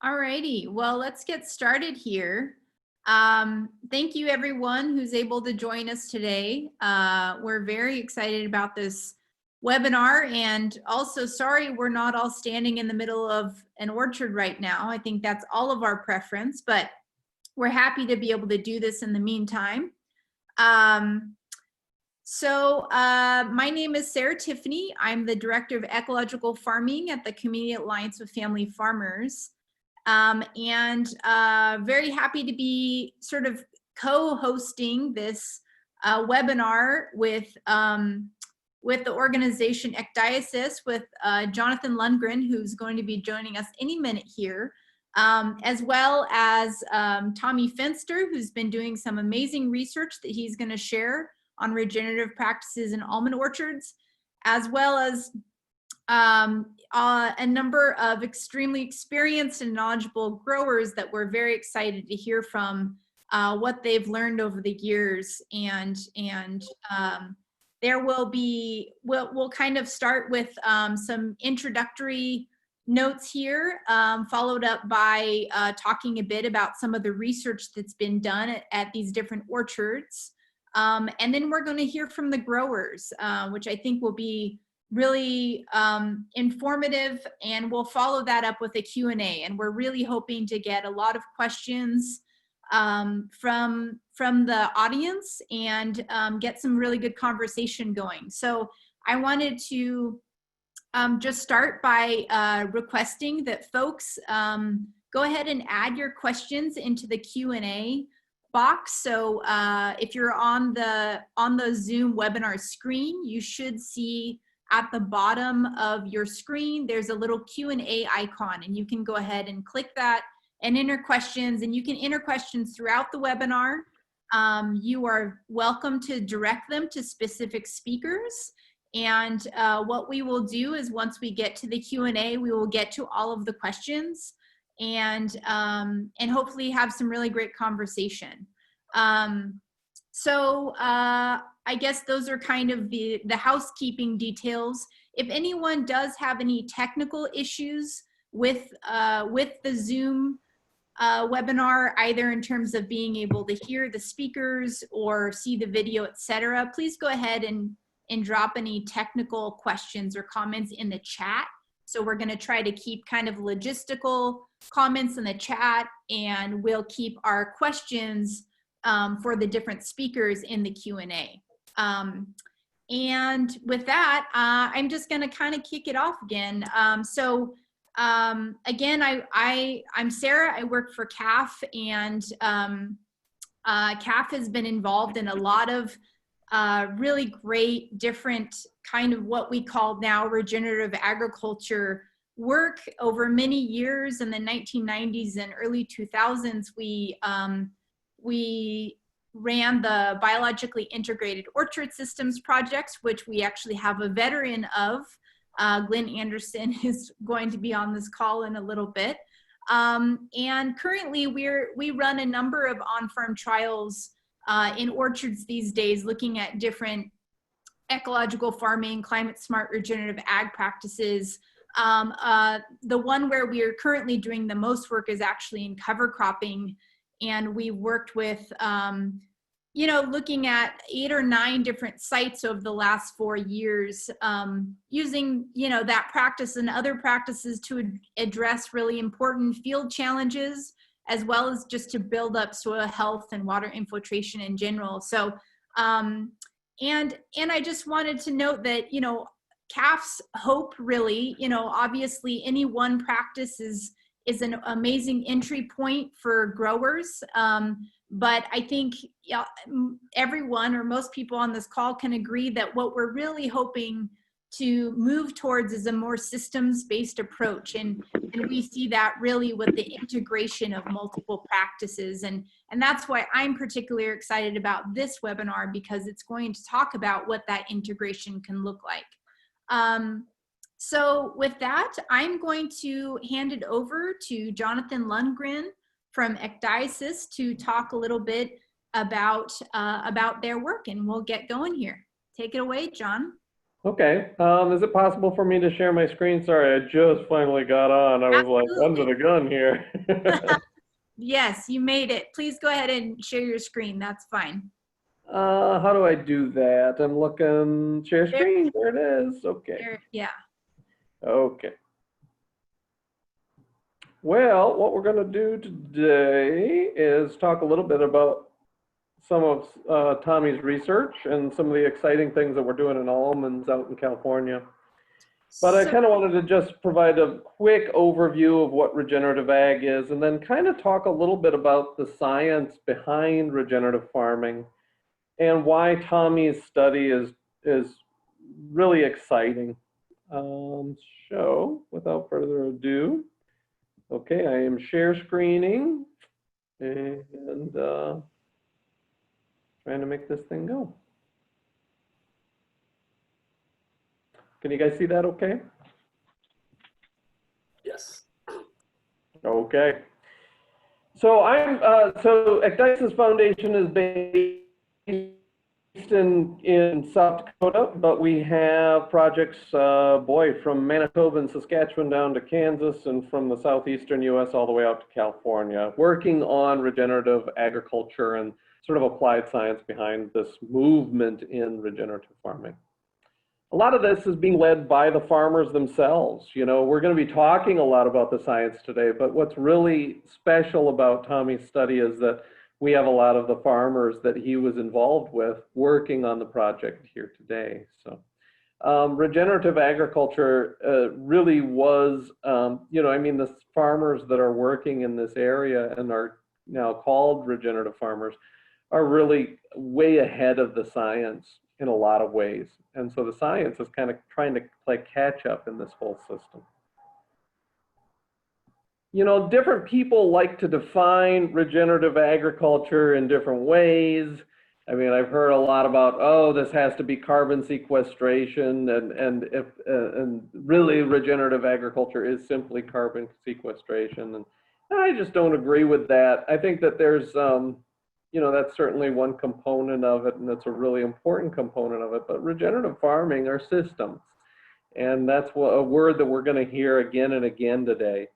Alrighty, well, let's get started here. Thank you everyone who's able to join us today. We're very excited about this webinar, and also sorry we're not all standing in the middle of an orchard right now. I think that's all of our preference, but we're happy to be able to do this in the meantime. My name is Sara Tiffany. I'm the Director of Ecological Farming at the Community Alliance of Family Farmers. Very happy to be sort of co-hosting this webinar with the organization Ecdysis with Jonathan Lundgren, who's going to be joining us any minute here, as well as Tommy Fenster, who's been doing some amazing research that he's going to share on regenerative practices in almond orchards, as well as a number of extremely experienced and knowledgeable growers that we're very excited to hear from what they've learned over the years. There will be, we'll kind of start with some introductory notes here, followed up by talking a bit about some of the research that's been done at these different orchards. And then we're going to hear from the growers, which I think will be really informative, and we'll follow that up with a Q&A. And we're really hoping to get a lot of questions from the audience and get some really good conversation going. So I wanted to just start by requesting that folks go ahead and add your questions into the Q&A box. So if you're on the Zoom webinar screen, you should see at the bottom of your screen, there's a little Q&A icon, and you can go ahead and click that and enter questions, and you can enter questions throughout the webinar. You are welcome to direct them to specific speakers. And what we will do is once we get to the Q&A, we will get to all of the questions and hopefully have some really great conversation. I guess those are kind of the housekeeping details. If anyone does have any technical issues with the Zoom webinar, either in terms of being able to hear the speakers or see the video, etc., please go ahead and drop any technical questions or comments in the chat. So we're going to try to keep kind of logistical comments in the chat, and we'll keep our questions for the different speakers in the Q&A. And with that, I'm just going to kind of kick it off again. Again, I'm Sara. I work for CAFF, and CAFF has been involved in a lot of really great different kind of what we call now regenerative agriculture work over many years. In the 1990s and early 2000s, we ran the biologically integrated orchard systems projects, which we actually have a veteran of. Glenn Anderson is going to be on this call in a little bit. And currently we run a number of on-farm trials in orchards these days, looking at different ecological farming, climate smart regenerative ag practices. The one where we are currently doing the most work is actually in cover cropping. And we worked with, looking at 8 or 9 different sites over the last 4 years, using, that practice and other practices to address really important field challenges, as well as just to build up soil health and water infiltration in general. So, and I just wanted to note that, CAFF's hope really, obviously any one practice is an amazing entry point for growers. But I think everyone or most people on this call can agree that what we're really hoping to move towards is a more systems-based approach. And we see that really with the integration of multiple practices. And that's why I'm particularly excited about this webinar, because it's going to talk about what that integration can look like. So with that, I'm going to hand it over to Jonathan Lundgren from Ecdysis to talk a little bit about their work, and we'll get going here. Take it away, John. Okay. Is it possible for me to share my screen? Sorry, I just finally got on. I was like under Absolutely. the gun here. Yes, you made it. Please go ahead and share your screen. That's fine. How do I do that? I'm looking, share There, screen. There it is. Okay. yeah. Okay. Well, what we're going to do today is talk a little bit about some of Tommy's research and some of the exciting things that we're doing in almonds out in California. But I So, kind of wanted to just provide a quick overview of what regenerative ag is, and then kind of talk a little bit about the science behind regenerative farming and why Tommy's study is really exciting. Um, so, without further ado, okay, I am share screening and trying to make this thing go. Can you guys see that okay? Yes. Okay. So so Ecdysis Foundation is based in South Dakota, but we have projects, from Manitoba and Saskatchewan down to Kansas, and from the southeastern U.S. all the way out to California, working on regenerative agriculture and sort of applied science behind this movement in regenerative farming. A lot of this is being led by the farmers themselves. You know, we're going to be talking a lot about the science today, but what's really special about Tommy's study is that we have a lot of the farmers that he was involved with working on the project here today. So regenerative agriculture really was, the farmers that are working in this area and are now called regenerative farmers are really way ahead of the science in a lot of ways. And so the science is kind of trying to play catch up in this whole system. You know, different people like to define regenerative agriculture in different ways. I mean, I've heard a lot about, oh, this has to be carbon sequestration, and really regenerative agriculture is simply carbon sequestration. And I just don't agree with that. I think that there's that's certainly one component of it, and that's a really important component of it. But regenerative farming are systems, and that's a word that we're going to hear again and again today.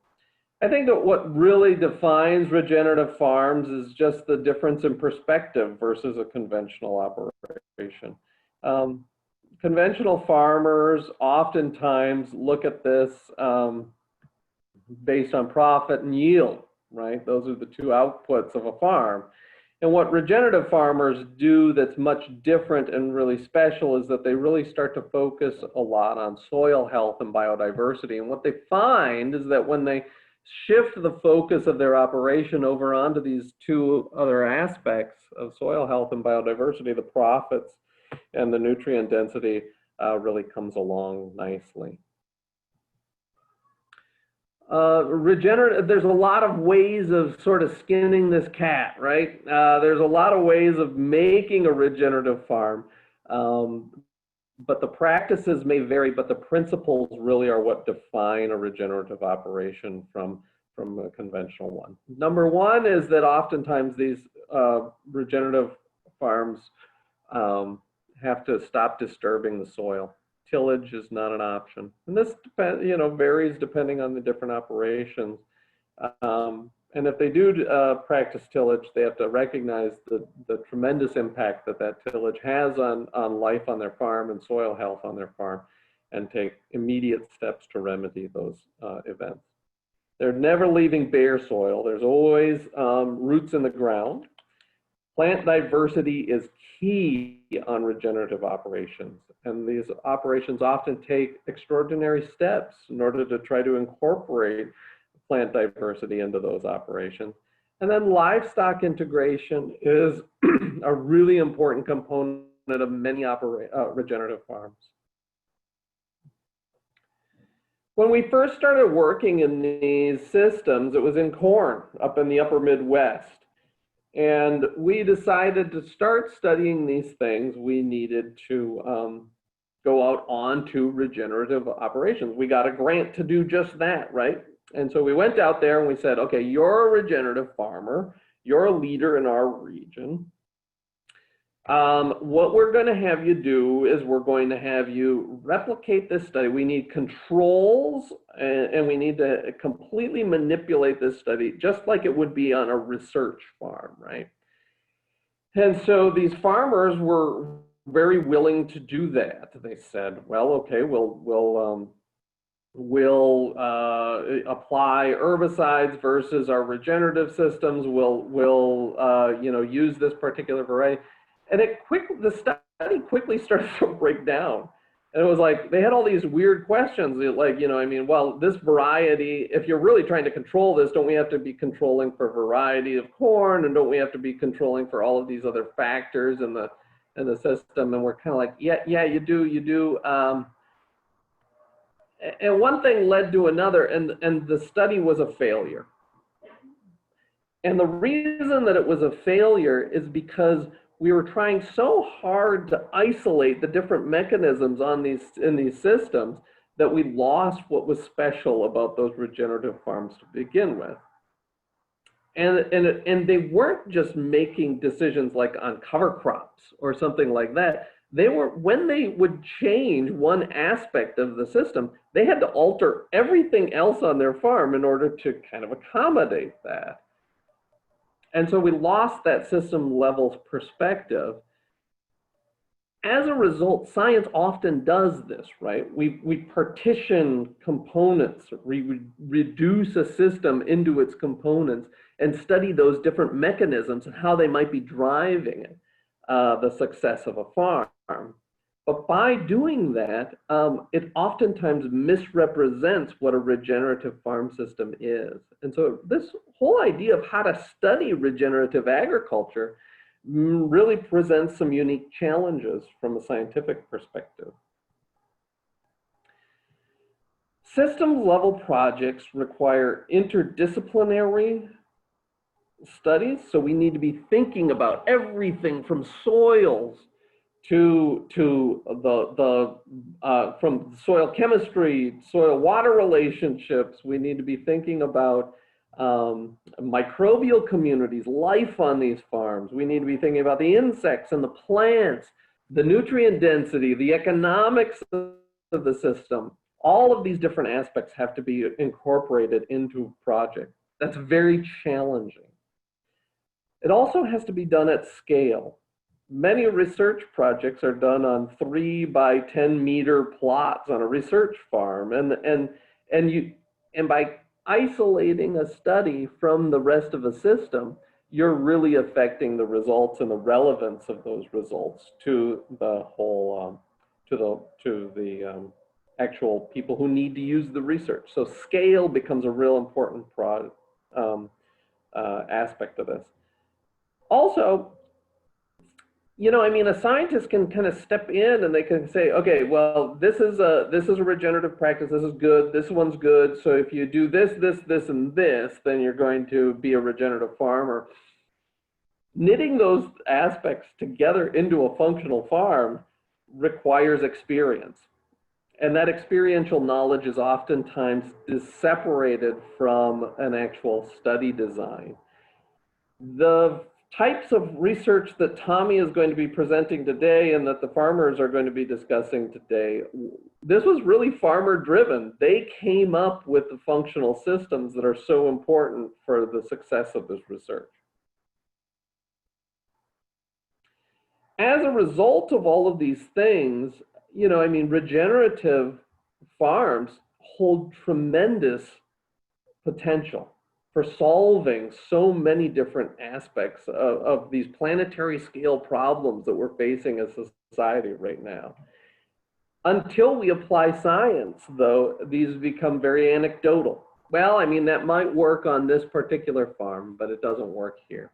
I think that what really defines regenerative farms is just the difference in perspective versus a conventional operation. Um, Conventional farmers oftentimes look at this based on profit and yield, right? Those are the two outputs of a farm. And what regenerative farmers do that's much different and really special is that they really start to focus a lot on soil health and biodiversity. And what they find is that when they shift the focus of their operation over onto these two other aspects of soil health and biodiversity, the profits and the nutrient density really comes along nicely. There's a lot of ways of sort of skinning this cat, right? There's a lot of ways of making a regenerative farm, but the practices may vary, but the principles really are what define a regenerative operation from a conventional one. Number one is that oftentimes these regenerative farms have to stop disturbing the soil. Tillage is not an option. And this varies depending on the different operations. And if they do practice tillage, they have to recognize the tremendous impact that tillage has on life on their farm and soil health on their farm, and take immediate steps to remedy those events. They're never leaving bare soil. There's always roots in the ground. Plant diversity is key on regenerative operations, and these operations often take extraordinary steps in order to try to incorporate plant diversity into those operations. And then livestock integration is a really important component of many regenerative farms. When we first started working in these systems, it was in corn up in the upper Midwest. And we decided to start studying these things. We needed to go out onto regenerative operations. We got a grant to do just that, right? And so we went out there and we said, okay, you're a regenerative farmer. You're a leader in our region. What we're going to have you do is we're going to have you replicate this study. We need controls, and we need to completely manipulate this study just like it would be on a research farm, right? And so these farmers were very willing to do that. They said, well, okay, we'll apply herbicides versus our regenerative systems. We'll use this particular variety. And the study quickly started to break down. And it was like, they had all these weird questions, like, well, this variety, if you're really trying to control this, don't we have to be controlling for variety of corn? And don't we have to be controlling for all of these other factors in the system? And we're kind of like, yeah, you do. And one thing led to another, and the study was a failure. And the reason that it was a failure is because we were trying so hard to isolate the different mechanisms in these systems that we lost what was special about those regenerative farms to begin with. And they weren't just making decisions like on cover crops or something like that. When they would change one aspect of the system, they had to alter everything else on their farm in order to kind of accommodate that. And so we lost that system level perspective. As a result, science often does this, right? We partition components, we reduce a system into its components and study those different mechanisms and how they might be driving the success of a farm. But by doing that, it oftentimes misrepresents what a regenerative farm system is. And so this whole idea of how to study regenerative agriculture really presents some unique challenges from a scientific perspective. System level projects require interdisciplinary studies, so we need to be thinking about everything from soils to from soil chemistry, soil water relationships. We need to be thinking about microbial communities, life on these farms. We need to be thinking about the insects and the plants, the nutrient density, the economics of the system. All of these different aspects have to be incorporated into a project. That's very challenging. It also has to be done at scale. Many research projects are done on 3 by 10 meter plots on a research farm, and by isolating a study from the rest of the system, you're really affecting the results and the relevance of those results to the whole to the actual people who need to use the research. So scale becomes a real important aspect of this. Also, a scientist can kind of step in and they can say, okay, well, this is a regenerative practice. This is good. This one's good. So if you do this, and this, then you're going to be a regenerative farmer. Knitting those aspects together into a functional farm requires experience. And that experiential knowledge is oftentimes separated from an actual study design. The types of research that Tommy is going to be presenting today and that the farmers are going to be discussing today, this was really farmer driven. They came up with the functional systems that are so important for the success of this research. As a result of all of these things, regenerative farms hold tremendous potential for solving so many different aspects of these planetary scale problems that we're facing as a society right now. Until we apply science, though, these become very anecdotal. Well, that might work on this particular farm, but it doesn't work here.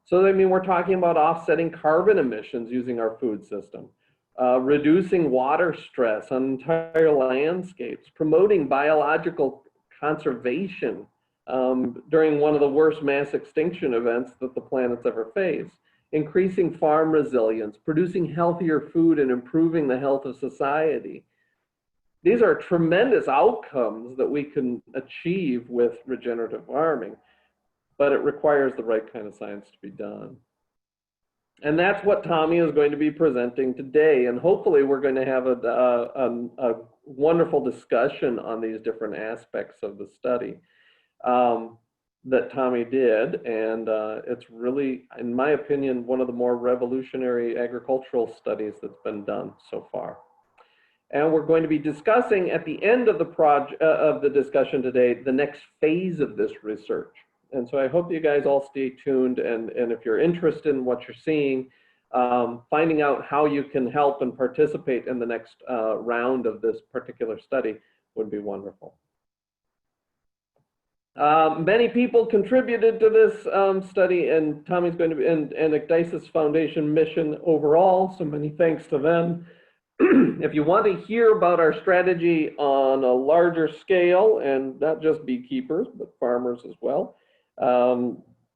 So, we're talking about offsetting carbon emissions using our food system, reducing water stress on entire landscapes, promoting biological conservation during one of the worst mass extinction events that the planet's ever faced, increasing farm resilience, producing healthier food, and improving the health of society. These are tremendous outcomes that we can achieve with regenerative farming, but it requires the right kind of science to be done. And that's what Tommy is going to be presenting today. And hopefully we're going to have a wonderful discussion on these different aspects of the study that Tommy did. And it's really, in my opinion, one of the more revolutionary agricultural studies that's been done so far. And we're going to be discussing at the end of the discussion today, the next phase of this research. And so I hope you guys all stay tuned, and if you're interested in what you're seeing, finding out how you can help and participate in the next round of this particular study would be wonderful. Many people contributed to this study, and Tommy's going to be, and Ecdysis Foundation mission overall, so many thanks to them. If you want to hear about our strategy on a larger scale, and not just beekeepers, but farmers as well,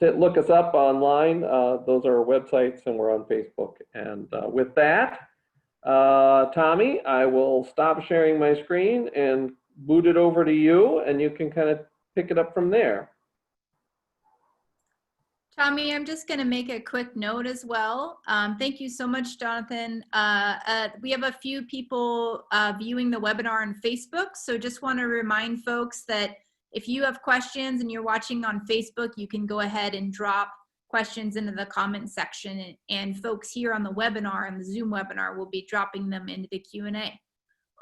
look us up online. Those are our websites, and we're on Facebook. And with that, Tommy, I will stop sharing my screen and boot it over to you, and you can kind of pick it up from there. Tommy, I'm just going to make a quick note as well. Thank you so much, Jonathan. We have a few people viewing the webinar on Facebook, so just want to remind folks that if you have questions and you're watching on Facebook, you can go ahead and drop questions into the comment section, and folks here on the webinar, on the Zoom webinar, will be dropping them into the Q&A.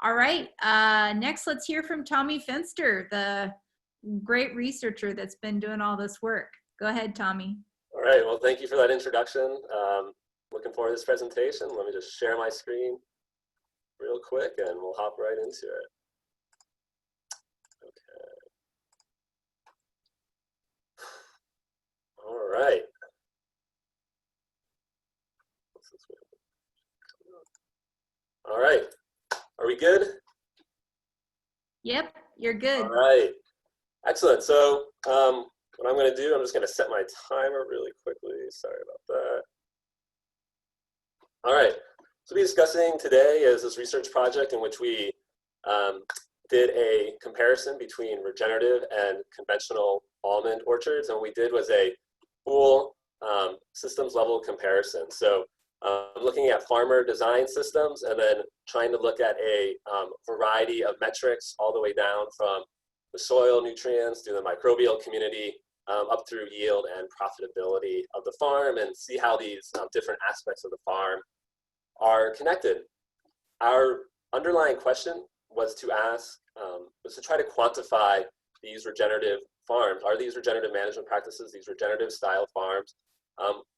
All right, next let's hear from Tommy Fenster, the great researcher that's been doing all this work. Go ahead, Tommy. All right, well, thank you for that introduction. Looking forward to this presentation. Let me just share my screen real quick and we'll hop right into it. Okay. All right. All right, are we good? Yep, you're good. All right, excellent. So what I'm going to do, I'm just going to set my timer really quickly. Sorry about that. All right, so we'll be discussing today is this research project in which we did a comparison between regenerative and conventional almond orchards. And what we did was a full systems level comparison. So looking at farmer design systems and then trying to look at a variety of metrics all the way down from the soil nutrients to the microbial community, up through yield and profitability of the farm, and see how these different aspects of the farm are connected. Our underlying question was to ask, was to try to quantify these regenerative farms. Are these regenerative management practices, these regenerative style farms,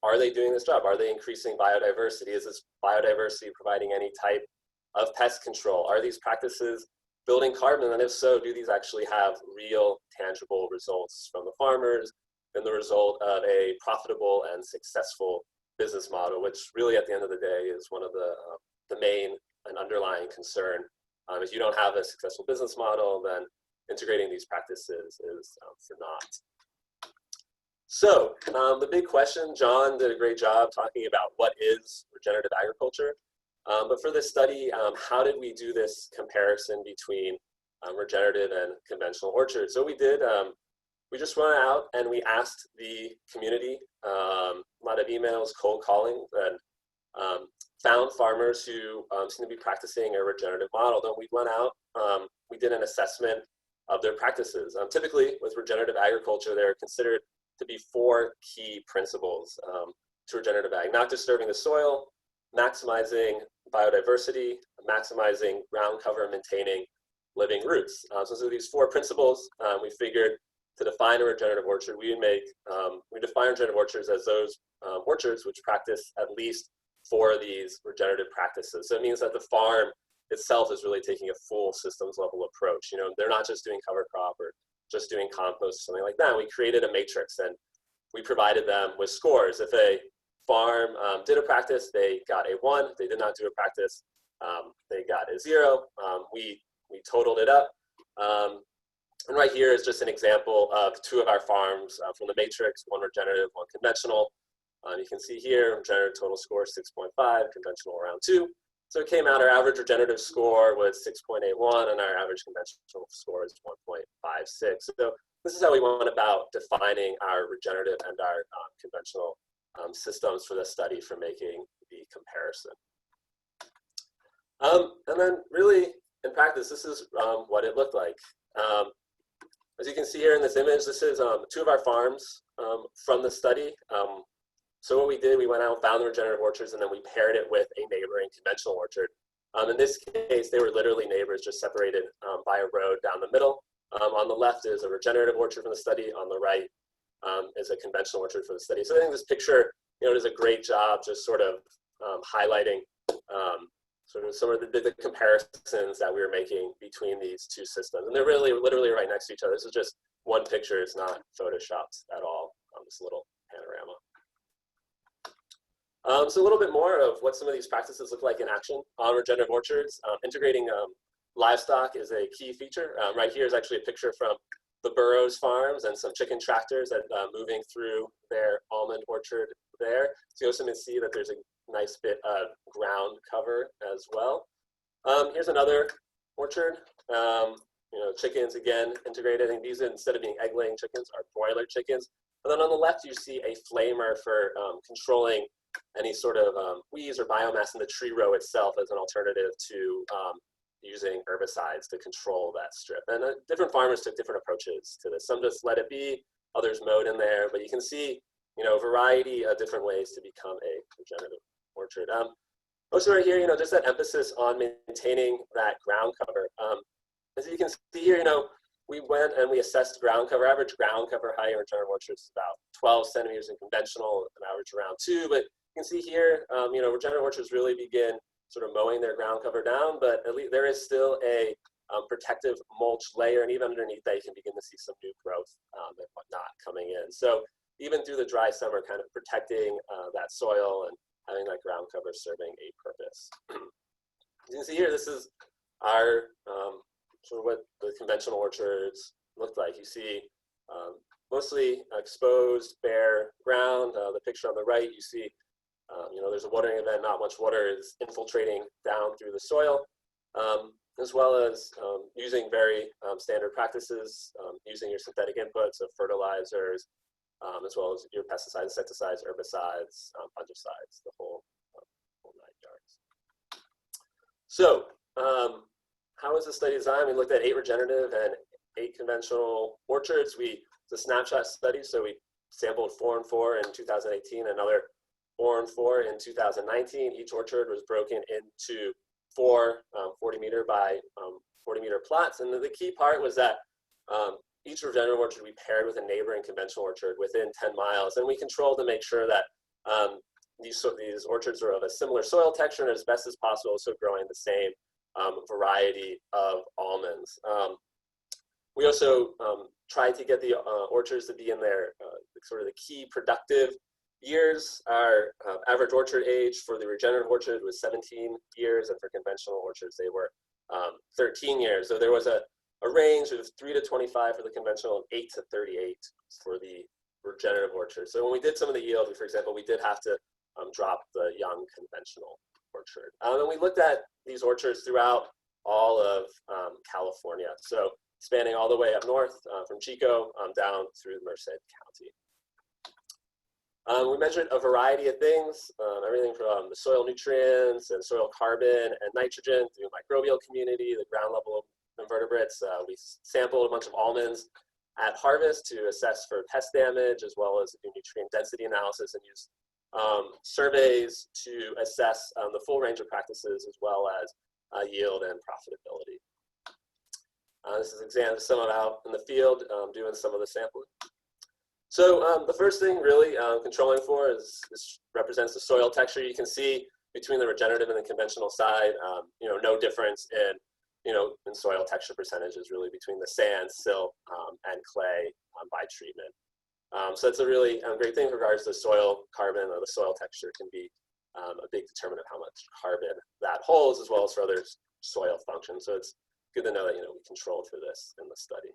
are they doing this job? Are they increasing biodiversity? Is this biodiversity providing any type of pest control? Are these practices building carbon? And if so, do these actually have real tangible results from the farmers and the result of a profitable and successful business model, which really at the end of the day is one of the main and underlying concern. If you don't have a successful business model, then integrating these practices is for naught. So the big question, John did a great job talking about what is regenerative agriculture. But for this study, how did we do this comparison between regenerative and conventional orchards? So we did, we just went out and we asked the community, a lot of emails, cold calling, and found farmers who seem to be practicing a regenerative model. Then we went out, we did an assessment of their practices. Typically with regenerative agriculture, they're considered to be 4 key principles to regenerative ag: not disturbing the soil, maximizing biodiversity, maximizing ground cover, maintaining living roots. So these 4 principles, we figured to define a regenerative orchard, we define regenerative orchards as those orchards which practice at least 4 of these regenerative practices. So it means that the farm itself is really taking a full systems level approach. You know, they're not just doing cover crop or just doing compost or something like that. We created a matrix and we provided them with scores. If a farm did a practice, they got a 1. If they did not do a practice, they got a 0. We totaled it up. And right here is just an example of 2 of our farms from the matrix, 1 regenerative, 1 conventional. You can see here, regenerative total score 6.5, conventional around 2. So it came out, our average regenerative score was 6.81, and our average conventional score is 1.56. So this is how we went about defining our regenerative and our conventional systems for the study for making the comparison. And then really, in practice, this is what it looked like. As you can see here in this image, this is 2 of our farms from the study. So what we did, we went out and found the regenerative orchards, and then we paired it with a neighboring conventional orchard. In this case, they were literally neighbors, just separated by a road down the middle. On the left is a regenerative orchard from the study. On the right is a conventional orchard for the study. So I think this picture, does a great job just sort of highlighting sort of some of the comparisons that we were making between these 2 systems. And they're really literally right next to each other. This is just one picture. It's not photoshopped at all on this little panorama. So a little bit more of what some of these practices look like in action on regenerative orchards. Integrating livestock is a key feature. Right here is actually a picture from the Burroughs farms and some chicken tractors that moving through their almond orchard there. So you also can see that there's a nice bit of ground cover as well. Here's another orchard. Chickens again integrated. And these, instead of being egg-laying chickens, are broiler chickens. And then on the left, you see a flamer for controlling any sort of weeds or biomass in the tree row itself as an alternative to using herbicides to control that strip. And different farmers took different approaches to this. Some just let it be, others mowed in there, but you can see, a variety of different ways to become a regenerative orchard. Also right here, just that emphasis on maintaining that ground cover. As you can see here, we went and we assessed ground cover. Average ground cover height in regenerative orchards is about 12 centimeters in conventional, an average around 2. But you can see here, regenerative orchards really begin sort of mowing their ground cover down, but at least there is still a protective mulch layer, and even underneath that, you can begin to see some new growth and whatnot coming in. So even through the dry summer, kind of protecting that soil and having that ground cover serving a purpose. You can see here, this is our sort of what the conventional orchards looked like. You see mostly exposed, bare ground. The picture on the right, you see, there's a watering event, not much water is infiltrating down through the soil, as well as using very standard practices, using your synthetic inputs of fertilizers, as well as your pesticides, insecticides, herbicides, fungicides, the whole 9 yards. So, how was the study designed? We looked at 8 regenerative and 8 conventional orchards. It's a snapshot study, so we sampled 4 and 4 in 2018, another 4 and 4 in 2019. Each orchard was broken into 4 40-meter by 40-meter plots. And the key part was that each regenerative orchard we paired with a neighboring conventional orchard within 10 miles. And we controlled to make sure that these orchards are of a similar soil texture and as best as possible, also growing the same variety of almonds. We also tried to get the orchards to be in their sort of the key productive years. Our average orchard age for the regenerative orchard was 17 years, and for conventional orchards, they were 13 years. So there was a range of 3 to 25 for the conventional and 8 to 38 for the regenerative orchard. So when we did some of the yield, for example, we did have to drop the young conventional orchard. And we looked at these orchards throughout all of California, so spanning all the way up north from Chico down through Merced County. We measured a variety of things, everything from the soil nutrients and soil carbon and nitrogen through microbial community, the ground level invertebrates. We sampled a bunch of almonds at harvest to assess for pest damage, as well as do nutrient density analysis, and use surveys to assess the full range of practices, as well as yield and profitability. This is some of out in the field doing some of the sampling. So the first thing really controlling for is this represents the soil texture. You can see between the regenerative and the conventional side, no difference in soil texture percentages really between the sand, silt, and clay by treatment. So it's a really great thing in regards to soil carbon, or the soil texture can be a big determinant of how much carbon that holds, as well as for other soil functions. So it's good to know that we controlled for this in the study.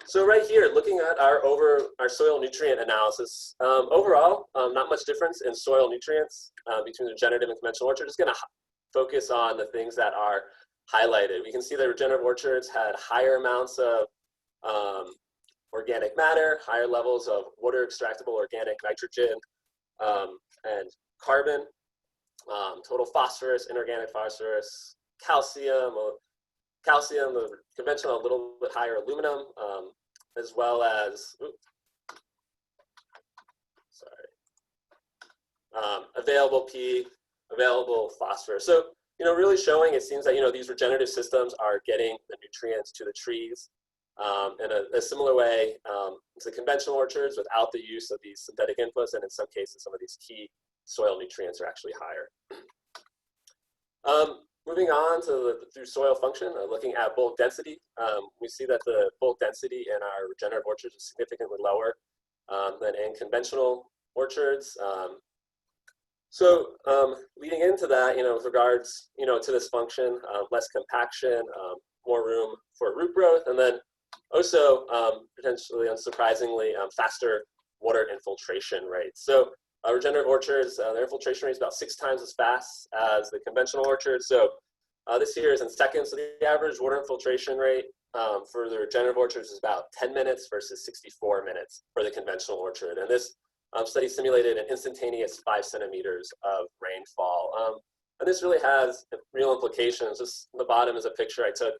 So right here, looking at our soil nutrient analysis, overall, not much difference in soil nutrients between regenerative and conventional orchards. Just going to focus on the things that are highlighted. We can see that regenerative orchards had higher amounts of organic matter, higher levels of water extractable organic nitrogen and carbon, total phosphorus, inorganic phosphorus, calcium, the conventional a little bit higher aluminum, as well as, available P, available phosphorus. So, really showing it seems that, these regenerative systems are getting the nutrients to the trees in a similar way to conventional orchards without the use of these synthetic inputs, and in some cases, some of these key soil nutrients are actually higher. Moving on to through soil function, looking at bulk density, we see that the bulk density in our regenerative orchards is significantly lower than in conventional orchards. Leading into that, with regards, to this function, less compaction, more room for root growth, and then also potentially unsurprisingly faster water infiltration rates. So regenerative orchards, their infiltration rate is about 6 times as fast as the conventional orchards. So this here is in seconds. So the average water infiltration rate for the regenerative orchards is about 10 minutes versus 64 minutes for the conventional orchard. And this study simulated an instantaneous 5 centimeters of rainfall. And this really has real implications. This on the bottom is a picture I took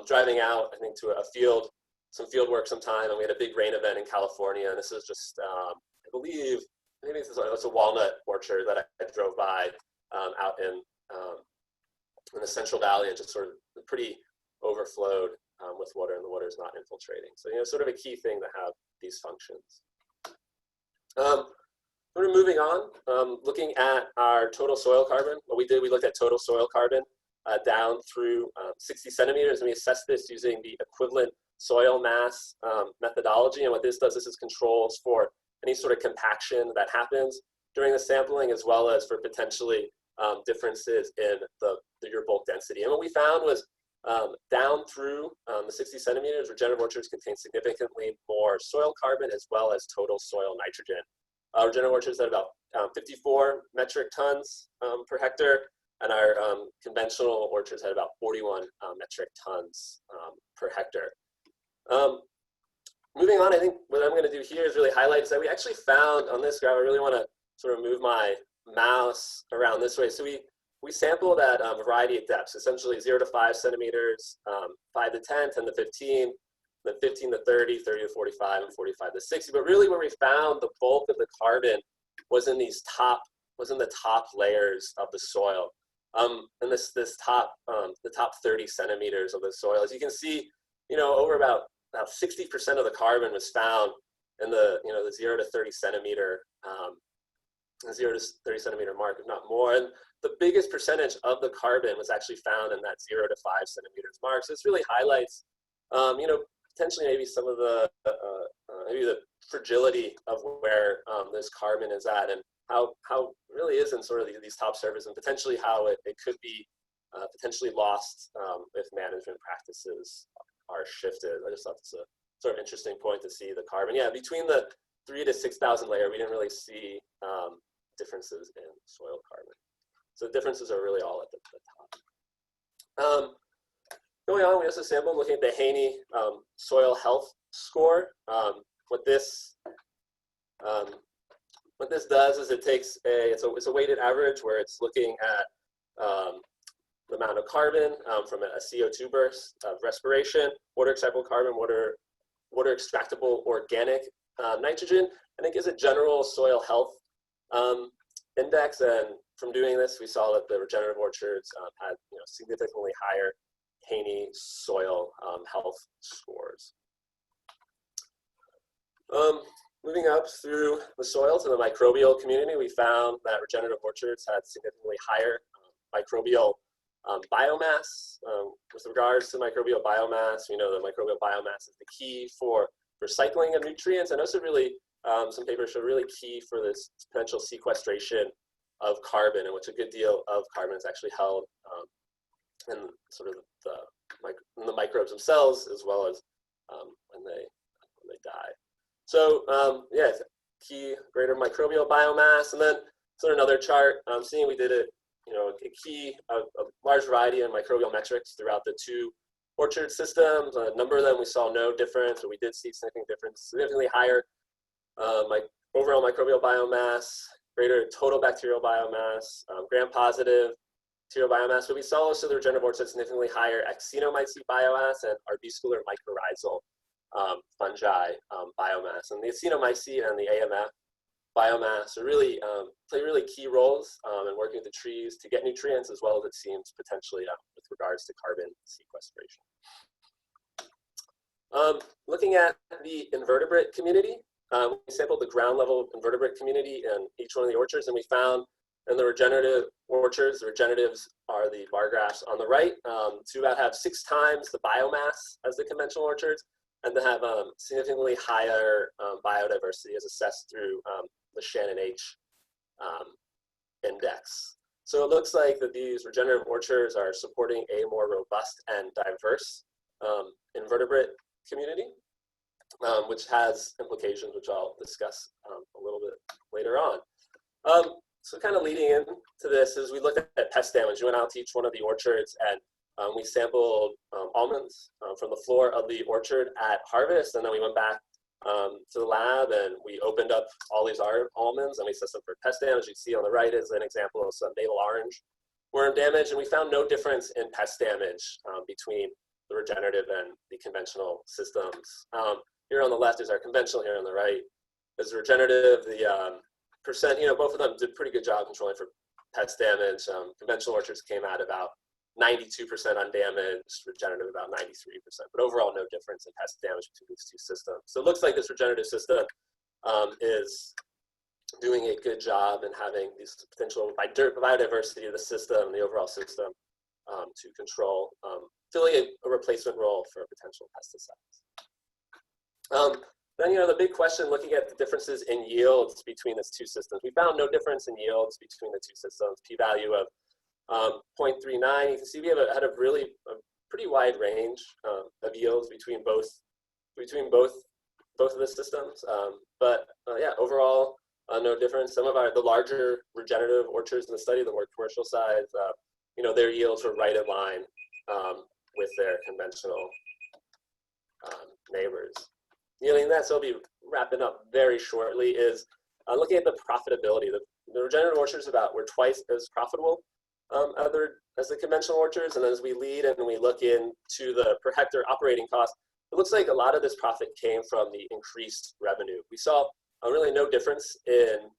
driving out, I think, to a field, some field work sometime, and we had a big rain event in California. And this is just, I believe, maybe it's a walnut orchard that I drove by out in the Central Valley, and just sort of pretty overflowed with water, and the water is not infiltrating. So, sort of a key thing to have these functions. We're moving on, looking at our total soil carbon. What we did, we looked at total soil carbon down through 60 centimeters, and we assessed this using the equivalent soil mass methodology. And what this does, this is controls for any sort of compaction that happens during the sampling, as well as for potentially differences in your bulk density. And what we found was down through the 60 centimeters, regenerative orchards contain significantly more soil carbon as well as total soil nitrogen. Regenerative orchards had about 54 metric tons per hectare, and our conventional orchards had about 41 metric tons per hectare. Moving on, I think what I'm going to do here is really highlight is that we actually found on this graph, I really want to sort of move my mouse around this way. So we sampled at a variety of depths, essentially 0 to 5 centimeters, 5 to 10, 10 to 15, then 15 to 30, 30 to 45, and 45 to 60. But really where we found the bulk of the carbon was in the top layers of the soil. And the top 30 centimeters of the soil. As you can see, over about 60% of the carbon was found in the 0 to 30 centimeter mark, if not more. And the biggest percentage of the carbon was actually found in that 0 to 5 centimeters mark. So this really highlights, potentially maybe some of the maybe the fragility of where this carbon is at, and how it really is in sort of these top surfaces, and potentially how it could be potentially lost if management practices are shifted. I just thought it's a sort of interesting point to see the carbon. Yeah, between the 3,000 to 6,000 layer, we didn't really see differences in soil carbon. So the differences are really all at the top. Going on, we also sampled looking at the Haney soil health score. What this does is it takes it's a weighted average where it's looking at the amount of carbon from a CO2 burst of respiration, water extractable carbon, water extractable organic nitrogen, and it gives a general soil health index. And from doing this, we saw that the regenerative orchards had significantly higher Haney soil health scores. Moving up through the soil to the microbial community, we found that regenerative orchards had significantly higher microbial biomass. With regards to microbial biomass, we know that microbial biomass is the key for recycling of nutrients, and also really some papers show really key for this potential sequestration of carbon, in which a good deal of carbon is actually held in sort of the microbes themselves, as well as when they die. So yeah, key greater microbial biomass, and then sort of another chart seeing we did a large variety of microbial metrics throughout the 2 orchard systems. A number of them we saw no difference, but we did see significantly higher overall microbial biomass, greater total bacterial biomass, gram-positive bacterial biomass. But we saw also the regenerative orchards significantly higher actinomycete biomass and arbuscular mycorrhizal fungi biomass. And the actinomycete and the AMF biomass are really play really key roles in working with the trees to get nutrients, as well as it seems potentially with regards to carbon sequestration. Looking at the invertebrate community, we sampled the ground level invertebrate community in each one of the orchards, and we found in the regenerative orchards, the regeneratives are the bar graphs on the right, to about have 6 times the biomass as the conventional orchards, and to have significantly higher biodiversity as assessed through the Shannon H index. So it looks like that these regenerative orchards are supporting a more robust and diverse invertebrate community, which has implications, which I'll discuss a little bit later on. So kind of leading into this is we looked at pest damage. We went out to each one of the orchards and we sampled almonds from the floor of the orchard at harvest, and then we went back to the lab and we opened up all these almonds and we assessed them for pest damage. You see on the right is an example of some navel orange worm damage, and we found no difference in pest damage between the regenerative and the conventional systems. Here on the left is our conventional, here on the right is the regenerative. The percent, both of them did a pretty good job controlling for pest damage. Conventional orchards came out about 92% undamaged, regenerative about 93%, but overall no difference in pest damage between these two systems. So it looks like this regenerative system is doing a good job in having these potential biodiversity of the system, the overall system, to control, filling a replacement role for potential pesticides. Then, the big question, looking at the differences in yields between these two systems, we found no difference in yields between the two systems, p-value of 0.39. You can see we had a pretty wide range of yields between both of the systems. But yeah, overall, no difference. Some of the larger regenerative orchards in the study, the more commercial size, their yields were right in line with their conventional neighbors. That, so I'll be wrapping up very shortly, is looking at the profitability. The regenerative orchards were twice as profitable as the conventional orchards, and as we lead and we look into the per hectare operating cost, it looks like a lot of this profit came from the increased revenue. We saw really no difference in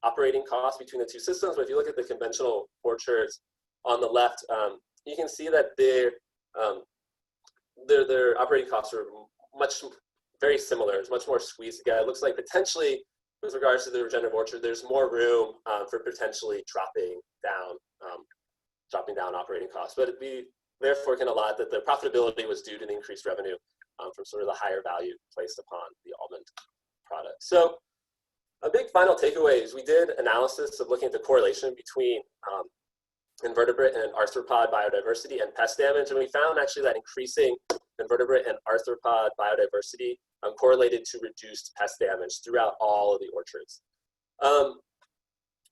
operating costs between the two systems, but if you look at the conventional orchards on the left, you can see that their operating costs are very similar. It's much more squeezed together. It looks like potentially, with regards to the regenerative orchard, there's more room for potentially dropping down operating costs. But we therefore can allot that the profitability was due to the increased revenue from sort of the higher value placed upon the almond product. So a big final takeaway is we did analysis of looking at the correlation between invertebrate and arthropod biodiversity and pest damage, and we found actually that increasing invertebrate and arthropod biodiversity correlated to reduced pest damage throughout all of the orchards.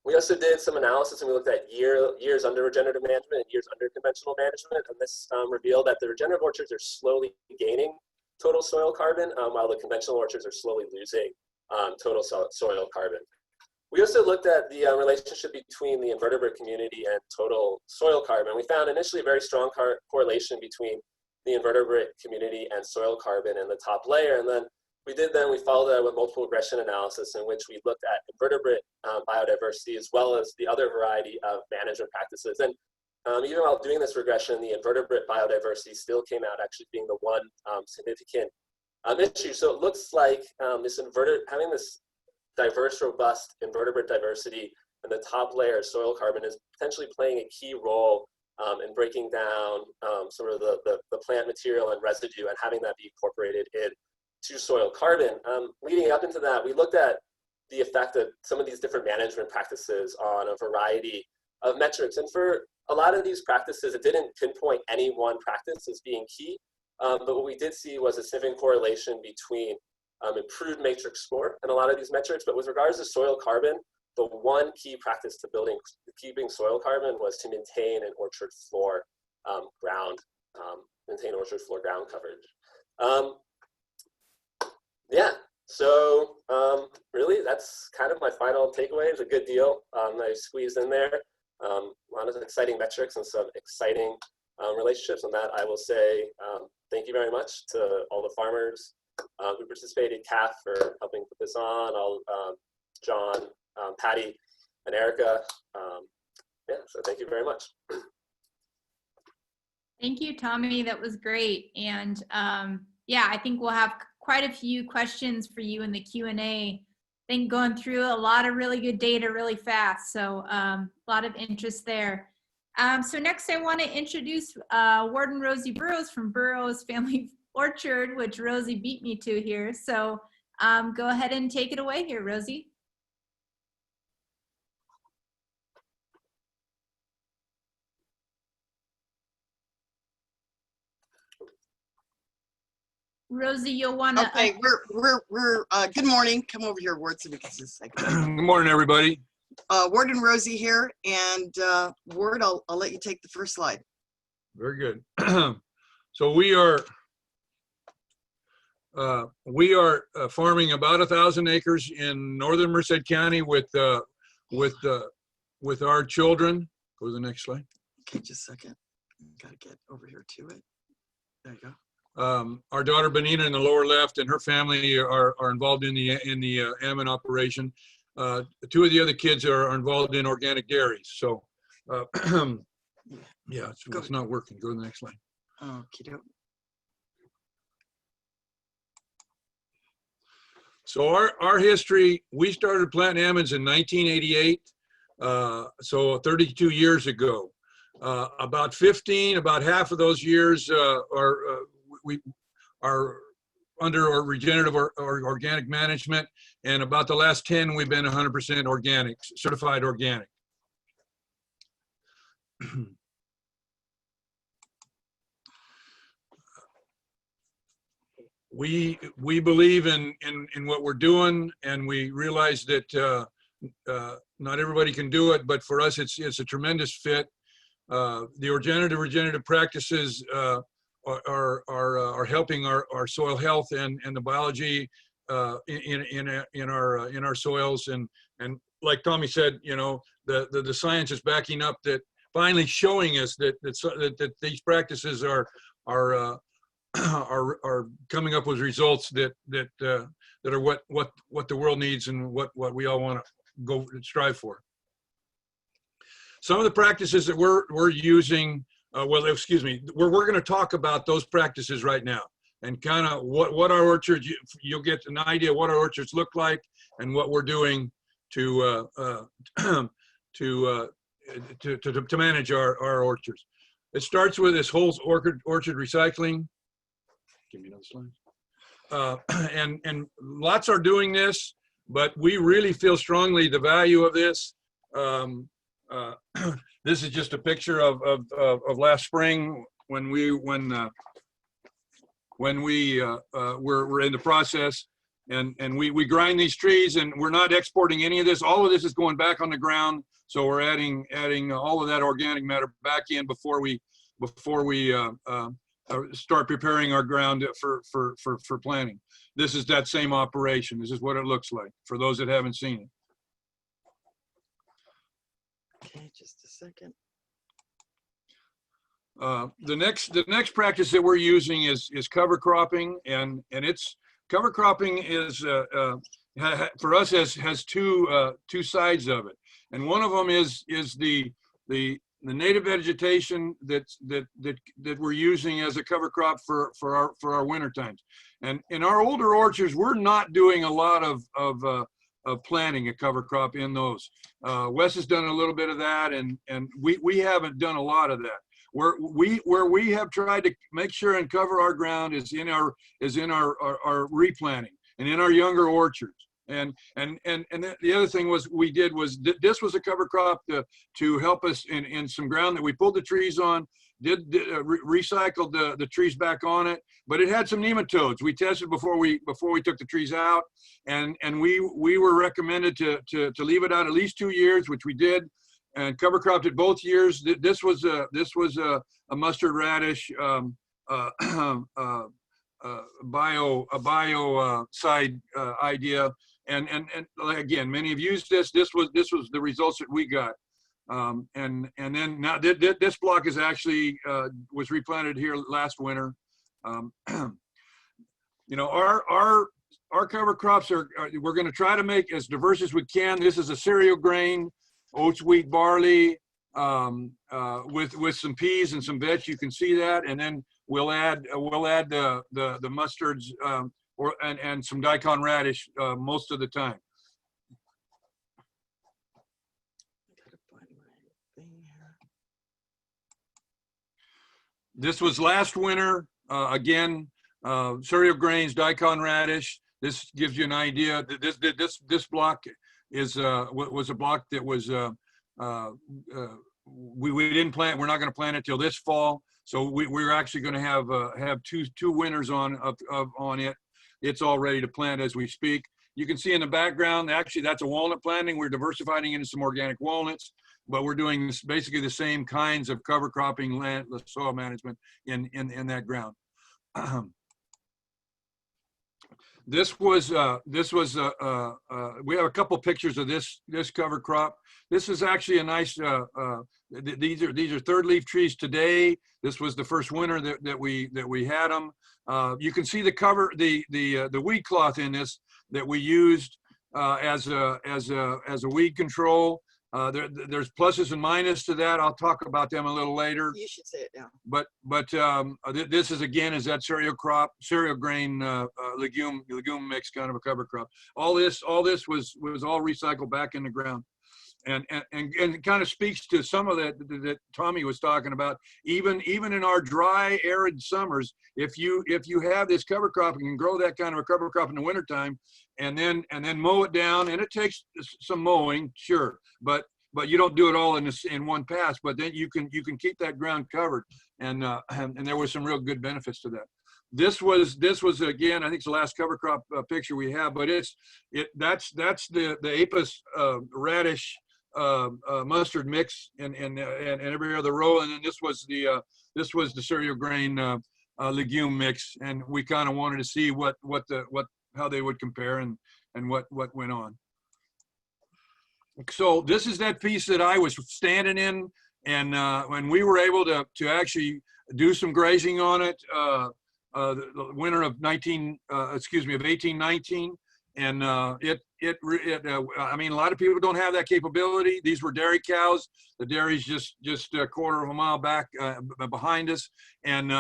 We also did some analysis and we looked at years under regenerative management and years under conventional management, and this revealed that the regenerative orchards are slowly gaining total soil carbon, while the conventional orchards are slowly losing total soil carbon. We also looked at the relationship between the invertebrate community and total soil carbon. We found initially a very strong correlation between the invertebrate community and soil carbon in the top layer, and then we followed that with multiple regression analysis in which we looked at invertebrate biodiversity as well as the other variety of management practices. And even while doing this regression, the invertebrate biodiversity still came out actually being the one significant issue. So it looks like having this diverse, robust invertebrate diversity in the top layer of soil carbon is potentially playing a key role in breaking down sort of the plant material and residue and having that be incorporated into soil carbon. Leading up into that, we looked at the effect of some of these different management practices on a variety of metrics. And for a lot of these practices, it didn't pinpoint any one practice as being key, but what we did see was a significant correlation between improved matrix score and a lot of these metrics. But with regards to soil carbon, the one key practice to keeping soil carbon was to maintain an orchard floor ground maintain orchard floor ground coverage. Yeah, so really that's kind of my final takeaway. It's a good deal I squeezed in there. A lot of exciting metrics and some exciting relationships. On that, I will say thank you very much to all the farmers who participated, CAFF for helping put this on, all John, Patty, and Erica. Yeah, so thank you very much. Thank you, Tommy. That was great. And yeah, I think we'll have quite a few questions for you in the Q&A. I think going through a lot of really good data really fast. So a lot of interest there. So next I want to introduce Warden Rosie Burroughs from Burroughs Family Orchard, which Rosie beat me to here. So go ahead and take it away here, Rosie. Rosie, you'll want to. Okay, we're good morning. Come over here, Ward, so we can just like. Good morning, everybody. Ward and Rosie here, and Ward, I'll let you take the first slide. Very good. So we are farming about 1,000 acres in northern Merced County with our children. Go to the next slide. Okay, just a second. Gotta get over here to it. There you go. Our daughter Benina in the lower left and her family are involved in the almond operation. Two of the other kids are involved in organic dairies. So yeah, it's not working. Go to the next slide. Okay. So our history, we started planting almonds in 1988, so 32 years ago. About half of those years we are under our regenerative or organic management, and about the last 10 we've been 100% organic, certified organic. We believe in what we're doing, and we realize that not everybody can do it, but for us it's a tremendous fit. The regenerative practices are helping our soil health and the biology in our soils, and like Tommy said, you know, the science is backing up that, finally showing us that these practices are coming up with results that are what the world needs and what we all want to go strive for. Some of the practices that we're using, we're going to talk about those practices right now, and kind of what our orchards, you'll get an idea what our orchards look like and what we're doing to manage our orchards. It starts with this whole orchard recycling. Give me another slide. And lots are doing this, but we really feel strongly the value of this. This is just a picture of last spring when we were in the process, and we grind these trees, and we're not exporting any of this. All of this is going back on the ground, so we're adding all of that organic matter back in before we start preparing our ground for planting. This is that same operation. This is what it looks like for those that haven't seen it. Okay, just a second. The next practice that we're using is cover cropping, and it's cover cropping is for us has two sides of it, and one of them is the native vegetation that we're using as a cover crop for our winter times. And in our older orchards, we're not doing a lot of planting a cover crop in those. Wes has done a little bit of that, and we haven't done a lot of that. Where we have tried to make sure and cover our ground is in our replanting and in our younger orchards. And the other thing this was a cover crop to help us in some ground that we pulled the trees on, recycled the trees back on it, but it had some nematodes. We tested before we took the trees out, and we were recommended to leave it out at least 2 years, which we did, and cover cropped it both years. This was a mustard radish side idea. And again, many have used this. This was the results that we got. And then now this block is actually was replanted here last winter. You know, our cover crops are we're going to try to make as diverse as we can. This is a cereal grain, oats, wheat, barley, with some peas and some veg. You can see that, and then we'll add the mustards and some daikon radish most of the time. This was last winter. Again, cereal grains, daikon radish. This gives you an idea. This block is was a block that was we didn't plant. We're not going to plant it till this fall. So we're actually going to have two winters on it. It's all ready to plant as we speak. You can see in the background, actually that's a walnut planting. We're diversifying into some organic walnuts, but we're doing this, basically the same kinds of cover cropping, land, soil management in that ground. This was we have a couple pictures of this cover crop. This is actually a nice these are third leaf trees today. This was the first winter that we had them. You can see the weed cloth in this that we used as a weed control. There's pluses and minuses to that. I'll talk about them a little later. You should say it now. But this is again is that cereal grain legume mix kind of a cover crop. All this was all recycled back in the ground, and it kind of speaks to some of that Tommy was talking about. Even in our dry, arid summers, if you have this cover crop and can grow that kind of a cover crop in the wintertime, and then mow it down, and it takes some mowing, sure, but you don't do it all in one pass. But then you can keep that ground covered, and there was some real good benefits to that. This was again, I think it's the last cover crop picture we have, but that's the Apis radish mustard mix and every other row, and then this was the cereal grain legume mix, and we kind of wanted to see how they would compare and what went on. So this is that piece that I was standing in, and when we were able to actually do some grazing on it, the winter of 1819, and I mean, a lot of people don't have that capability. These were dairy cows. The dairy's just a quarter of a mile back behind us, and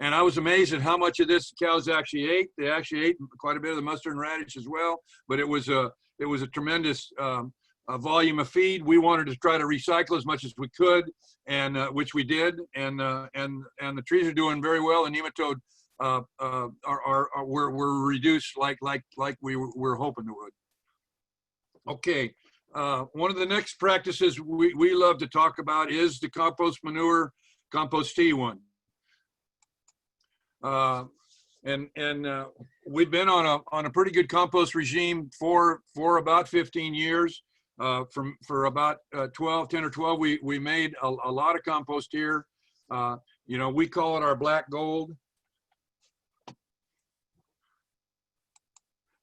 I was amazed at how much of this the cows actually ate. They actually ate quite a bit of the mustard and radish as well, but it was a tremendous volume of feed. We wanted to try to recycle as much as we could, and which we did, and the trees are doing very well. The nematode were reduced like we were hoping they would. Okay, one of the next practices we love to talk about is the compost manure, compost tea one. We've been on a pretty good compost regime for about 15 years. For about 10 or 12, we made a lot of compost here. You know, we call it our black gold.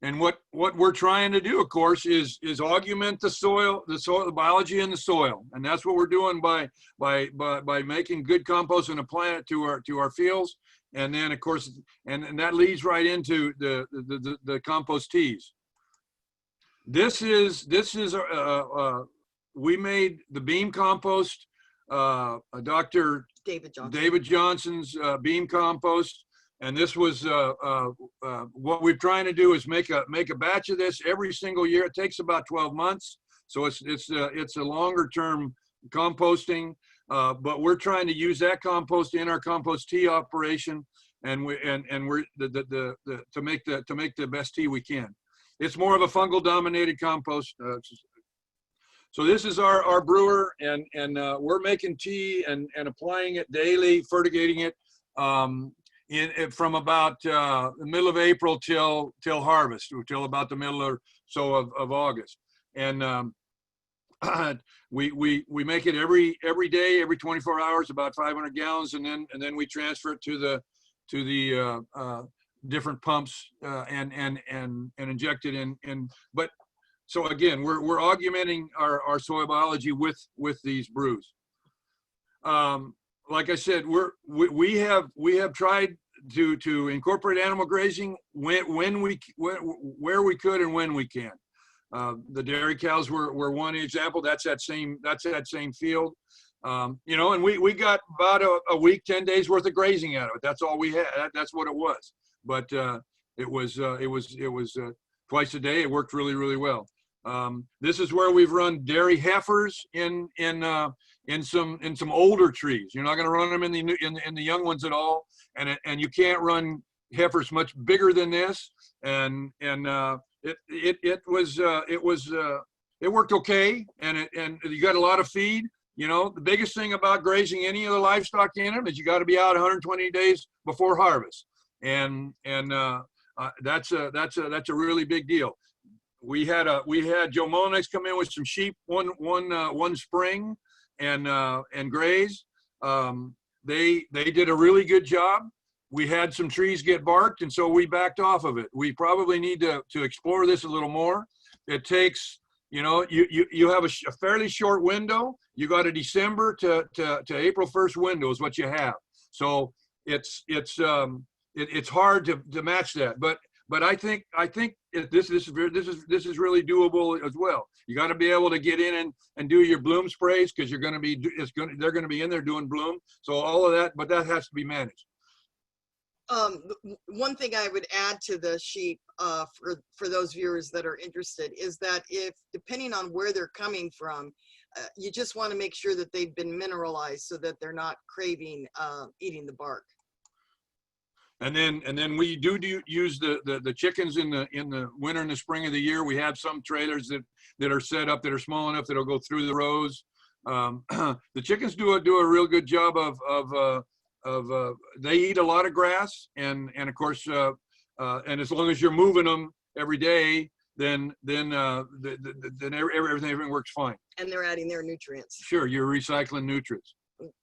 And what we're trying to do, of course, is augment the biology in the soil, and that's what we're doing by making good compost and applying it to our fields, and then of course, and that leads right into the compost teas. This is we made the beam compost, Dr. David Johnson's beam compost. And this was what we're trying to do is make a batch of this every single year. It takes about 12 months, so it's a longer term composting. But we're trying to use that compost in our compost tea operation, and we're to make the best tea we can. It's more of a fungal dominated compost. So this is our brewer, and we're making tea and applying it daily, fertigating it. From about the middle of April till harvest, till about the middle or so of August, and we make it every day, every 24 hours, about 500 gallons, and then we transfer it to different pumps and inject it in. But so again, we're augmenting our soil biology with these brews. Like I said, we have tried to incorporate animal grazing where we could and when we can. The dairy cows were one example. That's that same field. You know, and we got about a week, 10 days worth of grazing out of it. That's all we had. That's what it was. But it was twice a day. It worked really, really well. This is where we've run dairy heifers in some older trees. You're not going to run them in the young ones at all, and you can't run heifers much bigger than this. And it worked okay, and you got a lot of feed. You know, the biggest thing about grazing any of the livestock in them is you got to be out 120 days before harvest, and that's a really big deal. We had Joe Molnex come in with some sheep one spring and graze. They did a really good job. We had some trees get barked, and so we backed off of it. We probably need to explore this a little more. It takes, you know, you have a fairly short window. You got a December to April 1st window is what you have. So it's hard to match that. But I think this is really doable as well. You got to be able to get in and do your bloom sprays, because they're going to be in there doing bloom. So all of that, but that has to be managed. One thing I would add to the sheep for those viewers that are interested is that if, depending on where they're coming from, you just want to make sure that they've been mineralized so that they're not craving eating the bark. And then we do use the chickens in the winter and the spring of the year. We have some trailers that are set up that are small enough that'll go through the rows. The chickens do a real good job of they eat a lot of grass, and of course and as long as you're moving them every day, then everything works fine. And they're adding their nutrients. Sure, you're recycling nutrients.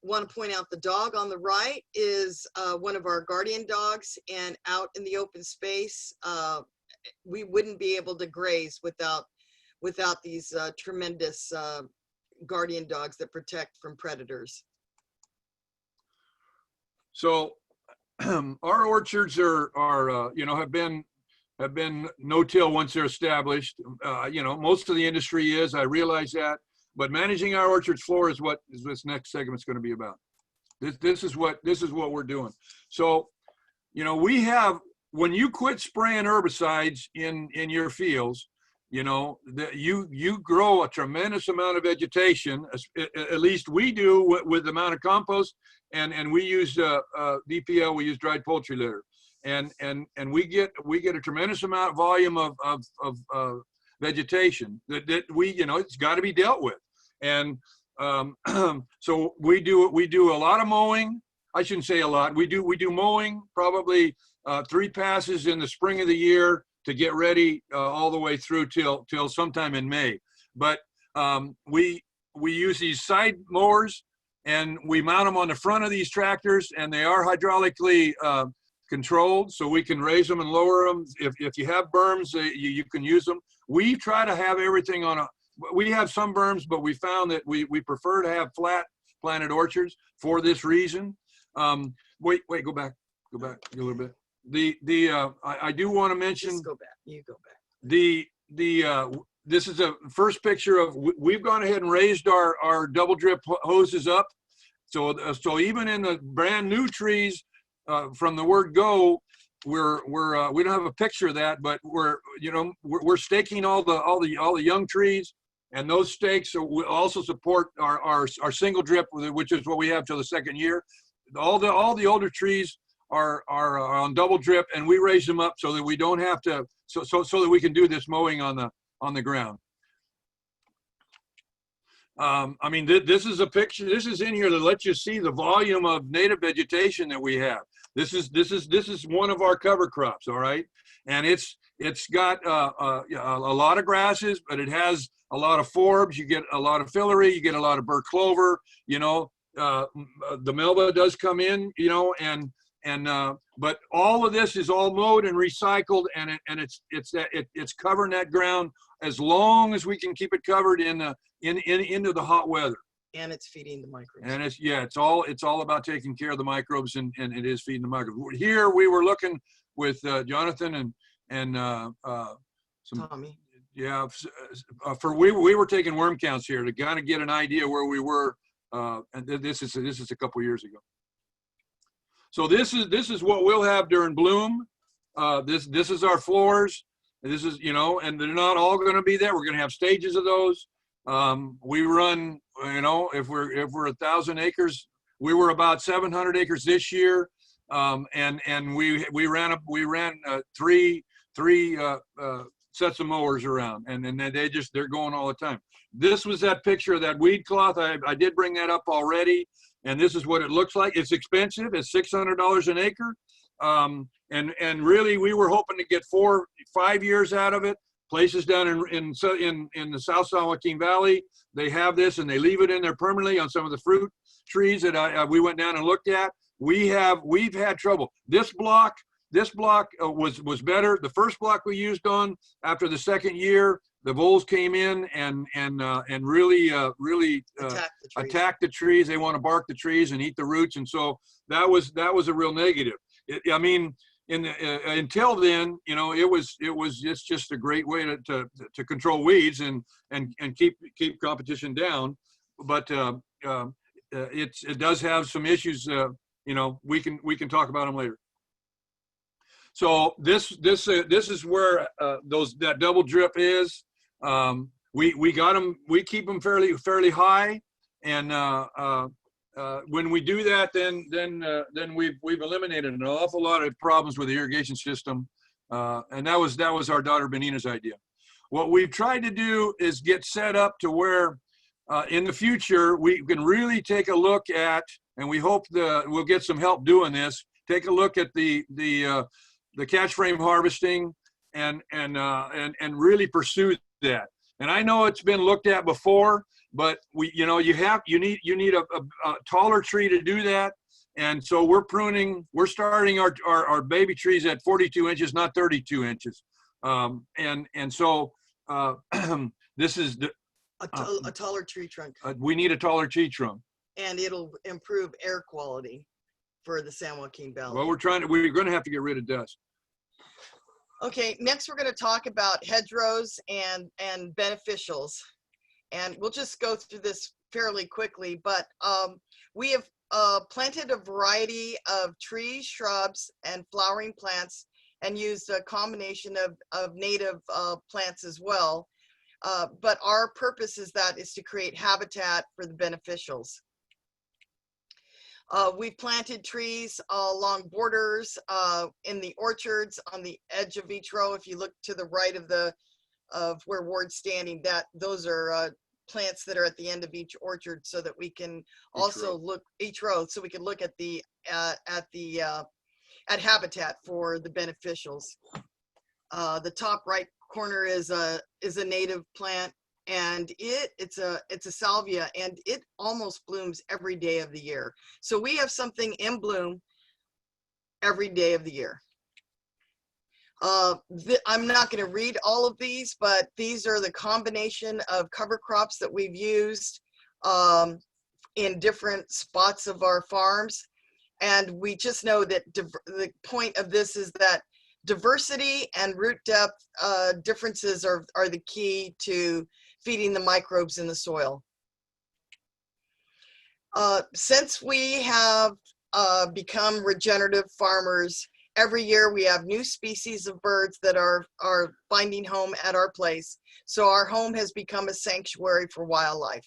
Want to point out the dog on the right is one of our guardian dogs, and out in the open space, we wouldn't be able to graze without these tremendous guardian dogs that protect from predators. So our orchards are you know, have been no-till once they're established. You know, most of the industry is, I realize that. But managing our orchards floor is what this next segment's going to be about. This is what we're doing. So, you know, when you quit spraying herbicides in your fields, you know, you grow a tremendous amount of vegetation. At least we do with the amount of compost, and we use DPL. We use dried poultry litter, and we get a tremendous amount of volume of vegetation that we, you know, it's got to be dealt with. And so we do a lot of mowing. I shouldn't say a lot. We do mowing, probably 3 passes in the spring of the year to get ready all the way through till sometime in May. But we use these side mowers, and we mount them on the front of these tractors, and they are hydraulically controlled, so we can raise them and lower them. If you have berms, you can use them. We try to have everything we have some berms, but we found that we prefer to have flat planted orchards for this reason. Wait, go back a little bit. I do want to mention. Just go back. You go back. This is a first picture of, we've gone ahead and raised our double drip hoses up. So even in the brand new trees, from the word go, we don't have a picture of that, but we're staking all the young trees, and those stakes will also support our single drip, which is what we have till the second year. All the older trees are on double drip, and we raise them up so that we don't have to, so that we can do this mowing on the ground. I mean, this is a picture. This is in here to let you see the volume of native vegetation that we have. This is one of our cover crops, all right, and it's got a lot of grasses, but it has a lot of forbs. You get a lot of fillery. You get a lot of burr clover. You know, the melba does come in. You know, and but all of this is all mowed and recycled, and it's covering that ground as long as we can keep it covered into the hot weather. And it's feeding the microbes. And it's all about taking care of the microbes, and it is feeding the microbes. Here we were looking with Jonathan and some Tommy. Yeah, we were taking worm counts here to kind of get an idea where we were, and this is a couple years ago. So this is what we'll have during bloom. This is our floors. This is, and they're not all going to be there. We're going to have stages of those. We run, if we're 1,000 acres, we were about 700 acres this year, and we ran three sets of mowers around, and then they're going all the time. This was that picture of that weed cloth. I did bring that up already, and this is what it looks like. It's expensive. It's $600 an acre, and really we were hoping to get 4-5 years out of it. Places down in the South San Joaquin Valley, they have this and they leave it in there permanently on some of the fruit trees that we went down and looked at. We've had trouble. This block was better. The first block we used on, after the second year, the voles came in and really attack the trees. They want to bark the trees and eat the roots, and so that was a real negative. Until then, it's just a great way to control weeds and keep competition down. But it does have some issues. We can talk about them later. So this is where that double drip is. We got them. We keep them fairly high, and when we do that, then we've eliminated an awful lot of problems with the irrigation system, and that was our daughter Benina's idea. What we've tried to do is get set up to where in the future we can really take a look at, and we hope we'll get some help doing this. Take a look at the catch frame harvesting and really pursue that. And I know it's been looked at before, but you need a taller tree to do that. And so we're starting our baby trees at 42 inches, not 32 inches. And so this is a taller tree trunk. We need a taller tree trunk. And it'll improve air quality for the San Joaquin Valley. Well, we're going to have to get rid of dust. Okay, next we're going to talk about hedgerows and beneficials. And we'll just go through this fairly quickly, but we have planted a variety of trees, shrubs, and flowering plants, and used a combination of native plants as well. But our purpose is to create habitat for the beneficials. We've planted trees along borders in the orchards on the edge of each row. If you look to the right of where Ward's standing, those are plants that are at the end of each orchard, so that we can look each row, so we can look at habitat for the beneficials. The top right corner is a native plant, and it's a salvia, and it almost blooms every day of the year. So we have something in bloom every day of the year. I'm not going to read all of these, but these are the combination of cover crops that we've used in different spots of our farms. And we just know that the point of this is that diversity and root depth differences are the key to feeding the microbes in the soil. Since we have become regenerative farmers, every year we have new species of birds that are finding home at our place. So our home has become a sanctuary for wildlife.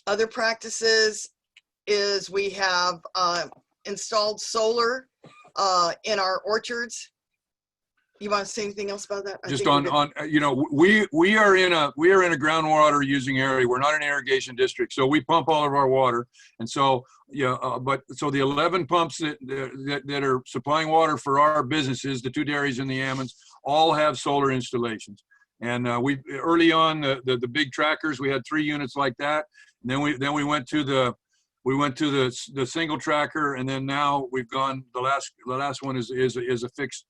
Other practices is we have installed solar in our orchards. You want to say anything else about that? Just we are in a groundwater using area. We're not an irrigation district, so we pump all of our water. And so so the 11 pumps that are supplying water for our businesses, the 2 dairies and the almonds, all have solar installations. And we early on the big trackers, we had 3 units like that. And then we went to the We went to the single tracker, and then now we've gone. The last one is a fixed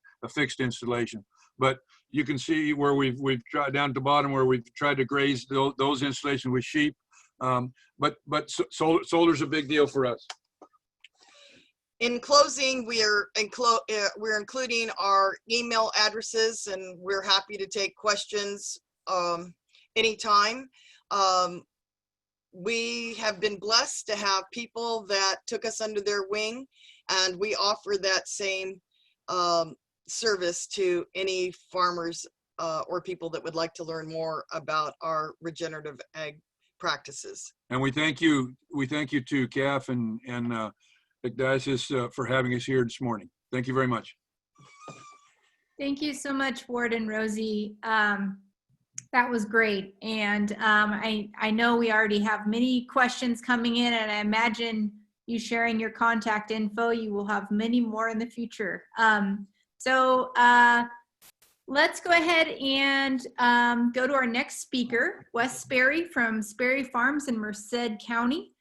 installation. But you can see where we've tried down at the bottom where we've tried to graze those installations with sheep. But solar's a big deal for us. In closing, we're including our email addresses, and we're happy to take questions anytime. We have been blessed to have people that took us under their wing, and we offer that same service to any farmers or people that would like to learn more about our regenerative ag practices. And we thank you to CAFF and Ecdysis for having us here this morning. Thank you very much. Thank you so much, Ward and Rosie. That was great. And I know we already have many questions coming in, and I imagine you sharing your contact info, you will have many more in the future. So let's go ahead and go to our next speaker, Wes Sperry from Sperry Farms in Merced County.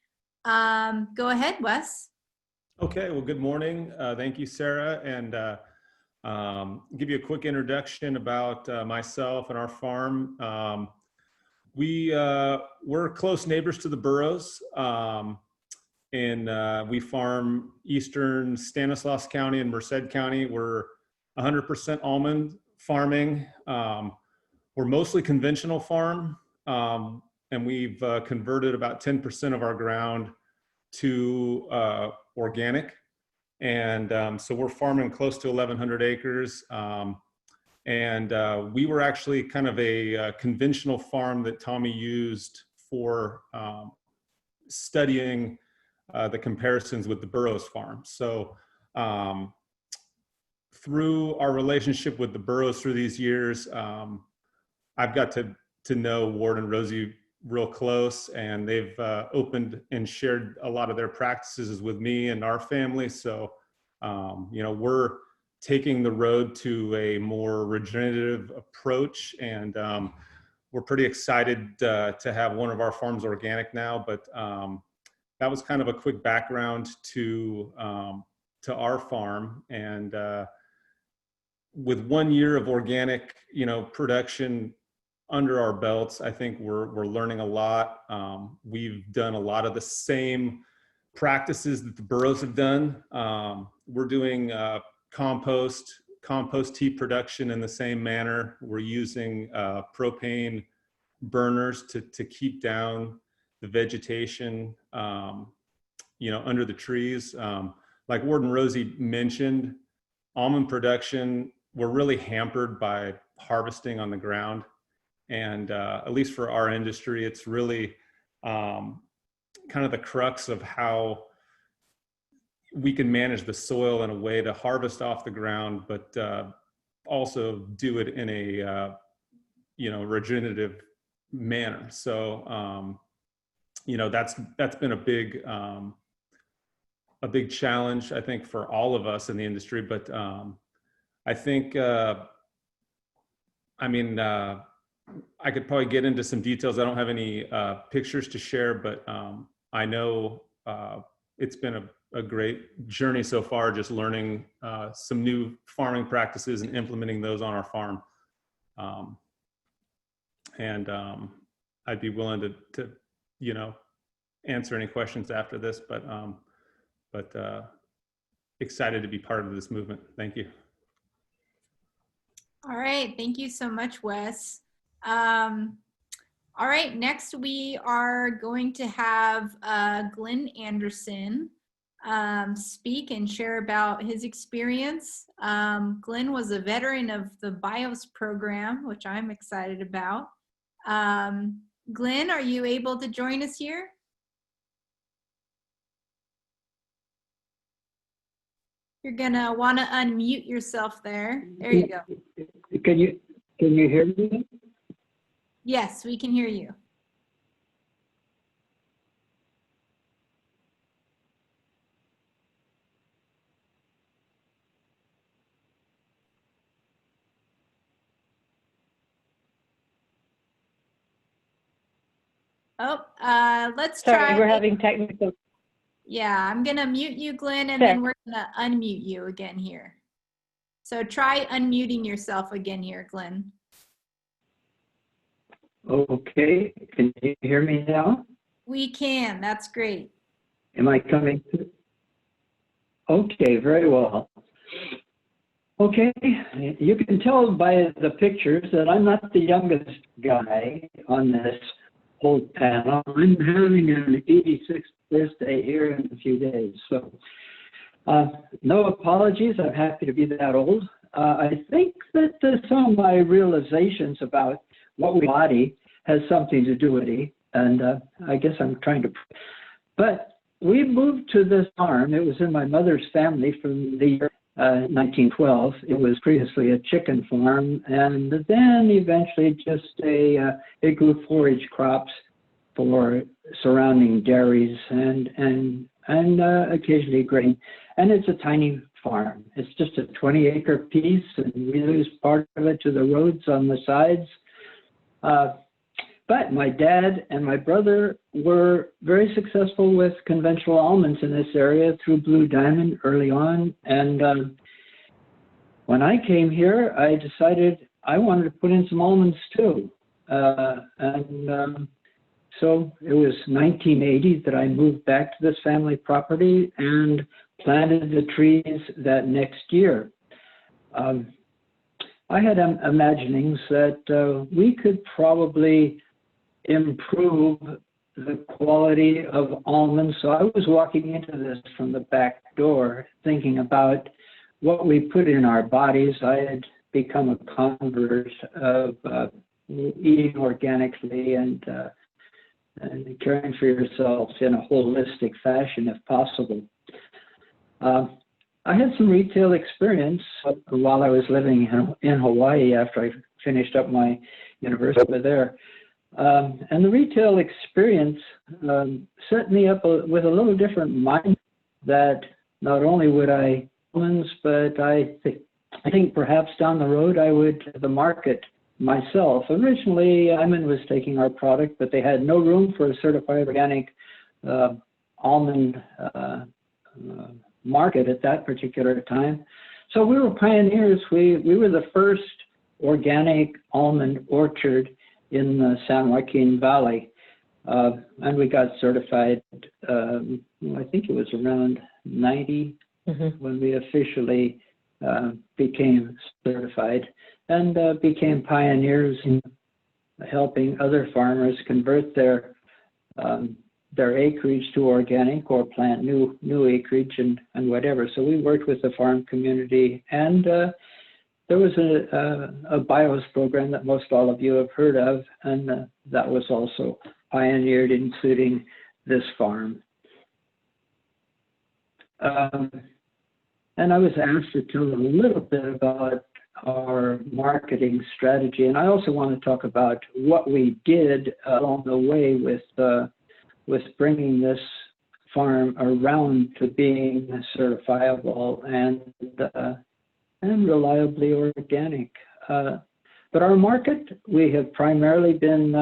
Go ahead, Wes. Okay, well, good morning. Thank you, Sara. And give you a quick introduction about myself and our farm. We're close neighbors to the Burroughs, and we farm eastern Stanislaus County and Merced County. We're 100% almond farming. We're mostly conventional farm, and we've converted about 10% of our ground to organic. And so we're farming close to 1,100 acres. We were actually kind of a conventional farm that Tommy used for studying the comparisons with the Burroughs farm. So through our relationship with the Burroughs through these years, I've got to know Ward and Rosie real close, and they've opened and shared a lot of their practices with me and our family. So, we're taking the road to a more regenerative approach, and we're pretty excited to have one of our farms organic now. But that was kind of a quick background to our farm. And with 1 year of organic, production under our belts, I think we're learning a lot. We've done a lot of the same practices that the Burroughs have done. We're doing compost tea production in the same manner. We're using propane burners to keep down the vegetation, under the trees. Like Ward and Rosie mentioned, almond production, we're really hampered by harvesting on the ground. And at least for our industry, it's really kind of the crux of how we can manage the soil in a way to harvest off the ground, but also do it in a regenerative manner. So that's been a big challenge, I think, for all of us in the industry. But I think I could probably get into some details. I don't have any pictures to share, but I know it's been a great journey so far, just learning some new farming practices and implementing those on our farm. I'd be willing to answer any questions after this, but excited to be part of this movement. Thank you. All right, thank you so much, Wes. All right, next we are going to have Glenn Anderson speak and share about his experience. Glenn was a veteran of the BIOS program, which I'm excited about. Glenn, are you able to join us here? You're gonna want to unmute yourself there. There you go. Can you hear me? Yes, we can hear you. Oh, let's try. Sorry, we're having technical. Yeah, I'm gonna mute you, Glenn, and then we're gonna unmute you again here. So try unmuting yourself again here, Glenn. Okay, can you hear me now? We can, that's great. Am I coming through? Okay, very well. Okay, you can tell by the pictures that I'm not the youngest guy on this whole panel. I'm having an 86th birthday here in a few days. So no apologies, I'm happy to be that old. I think that some of my realizations about what we body has something to do with it. And I guess I'm trying to, but we moved to this farm. It was in my mother's family from the year 1912. It was previously a chicken farm, and then eventually just it grew forage crops for surrounding dairies and occasionally grain. And it's a tiny farm. It's just a 20-acre piece, and we lose part of it to the roads on the sides. But my dad and my brother were very successful with conventional almonds in this area through Blue Diamond early on. And when I came here, I decided I wanted to put in some almonds too. So it was 1980 that I moved back to this family property and planted the trees that next year. I had imaginings that we could probably improve the quality of almonds. So I was walking into this from the back door, thinking about what we put in our bodies. I had become a convert of eating organically and caring for yourselves in a holistic fashion, if possible. I had some retail experience while I was living in Hawaii after I finished up my university there. And the retail experience set me up with a little different mind that not only would I almonds, but I think perhaps down the road I would the market myself. Originally, Iman was taking our product, but they had no room for a certified organic almond market at that particular time. So we were pioneers. We were the first organic almond orchard in the San Joaquin Valley. And we got certified, I think it was around 90 when we officially became certified, and became pioneers in helping other farmers convert their acreage to organic or plant new acreage and whatever. So we worked with the farm community, and there was a BIOS program that most all of you have heard of, and that was also pioneered, including this farm. And I was asked to tell a little bit about our marketing strategy, and I also want to talk about what we did along the way with bringing this farm around to being certifiable and reliably organic. But our market, we have primarily been,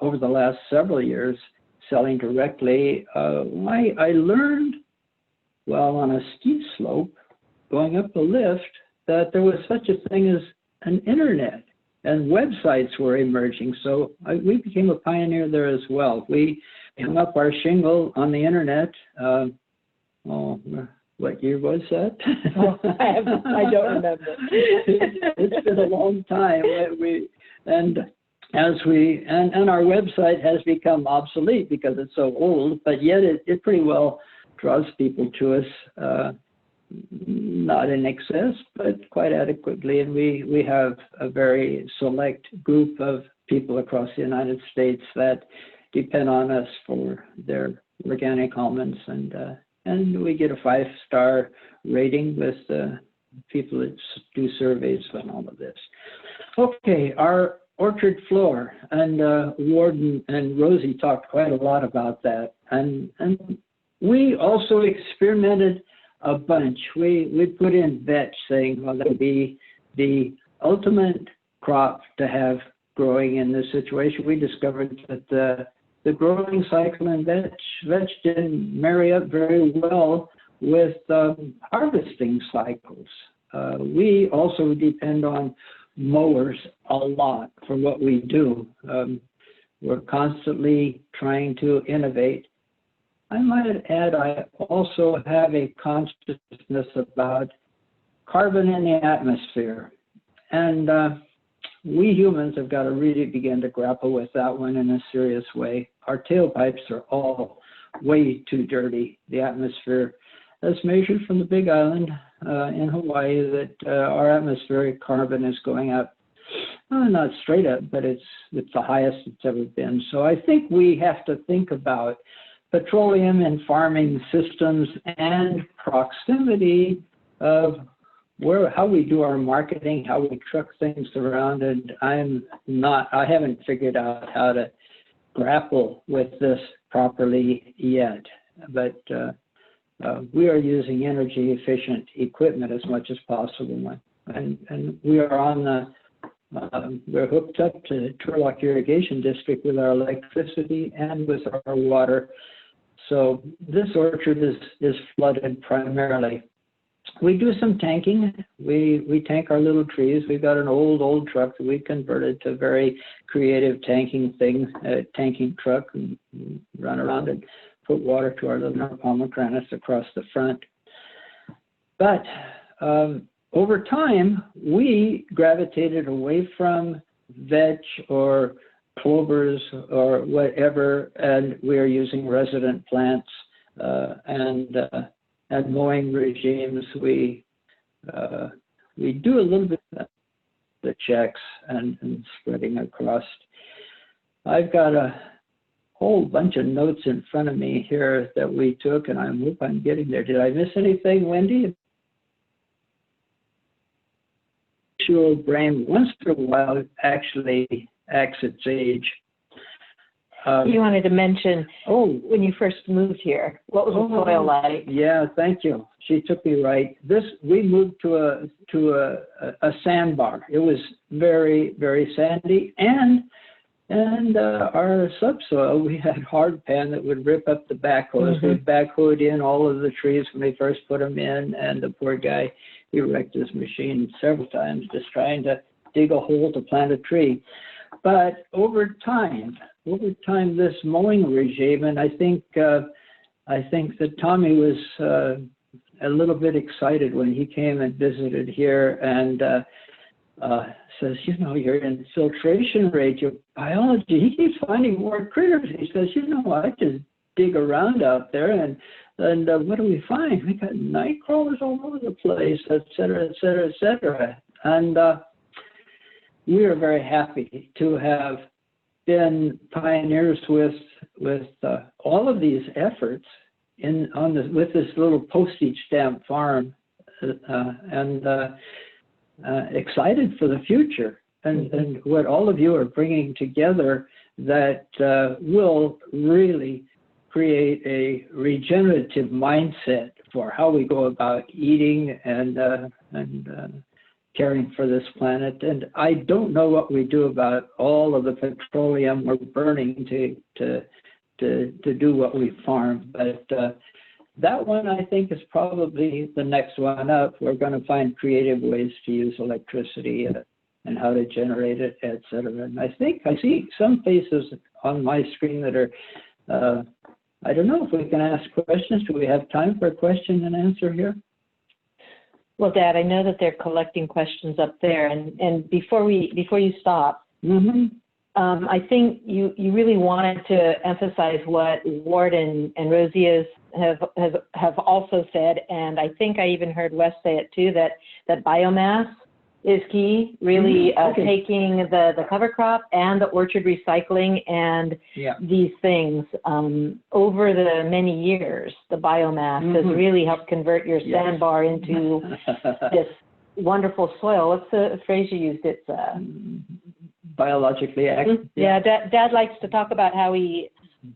over the last several years, selling directly. I learned, well, on a steep slope, going up a lift, that there was such a thing as an internet, and websites were emerging. So we became a pioneer there as well. We hung up our shingle on the internet. What year was that? Oh, I don't remember. It's been a long time. And our website has become obsolete because it's so old, but yet it pretty well draws people to us, not in excess, but quite adequately. And we have a very select group of people across the United States that depend on us for their organic almonds, and we get a 5-star rating with people that do surveys on all of this. Okay, our orchard floor, and Warden and Rosie talked quite a lot about that. And we also experimented a bunch. We put in vetch, saying, well, that would be the ultimate crop to have growing in this situation. We discovered that the the growing cycle and vetch didn't marry up very well with harvesting cycles. We also depend on mowers a lot for what we do. We're constantly trying to innovate. I might add, I also have a consciousness about carbon in the atmosphere. And we humans have got to really begin to grapple with that one in a serious way. Our tailpipes are all way too dirty. The atmosphere, as measured from the Big Island in Hawaii, that our atmospheric carbon is going up. Not straight up, but it's the highest it's ever been. So I think we have to think about petroleum and farming systems and proximity of how we do our marketing, how we truck things around. And I haven't figured out how to grapple with this properly yet, but we are using energy efficient equipment as much as possible. And we are we're hooked up to Turlock Irrigation District with our electricity and with our water. So this orchard is flooded primarily. We do some tanking. We tank our little trees. We've got an old truck that we converted to a very creative tanking truck, and run around and put water to our little pomegranates across the front. But over time, we gravitated away from vetch or clovers or whatever, and we are using resident plants and mowing regimes. We do a little bit of the checks and spreading across. I've got a whole bunch of notes in front of me here that we took, and I hope I'm getting there. Did I miss anything, Wendy? Brain once in a while actually acts its age. You wanted to mention, when you first moved here, what was the soil like? Yeah, thank you. She took me right. We moved to a sandbar. It was very, very sandy, and our subsoil, we had hardpan that would rip up the backhoes. We backhoed in all of the trees when we first put them in, and the poor guy, he wrecked his machine several times just trying to dig a hole to plant a tree. But over time, this mowing regime, and I think that Tommy was a little bit excited when he came and visited here and says, your infiltration rate, your biology, he keeps finding more critters. He says, I just dig around out there and what do we find? We got night crawlers all over the place, et cetera, et cetera, et cetera. And we are very happy to have been pioneers with all of these efforts with this little postage stamp farm, and excited for the future and what all of you are bringing together that will really create a regenerative mindset for how we go about eating and caring for this planet. And I don't know what we do about all of the petroleum we're burning to do what we farm, but that one I think is probably the next one up. We're going to find creative ways to use electricity and how to generate it, et cetera. And I think I see some faces on my screen that are I don't know if we can ask questions. Do we have time for a question and answer here? Well, Dad, I know that they're collecting questions up there, and before you stop, I think you really wanted to emphasize what Ward and Rosie have also said, and I think I even heard Wes say it too, that biomass is key, really taking the cover crop and the orchard recycling and these things. Over the many years, the biomass has really helped convert your sandbar into this wonderful soil. What's the phrase you used? It's biologically active. Yeah, Dad likes to talk about how he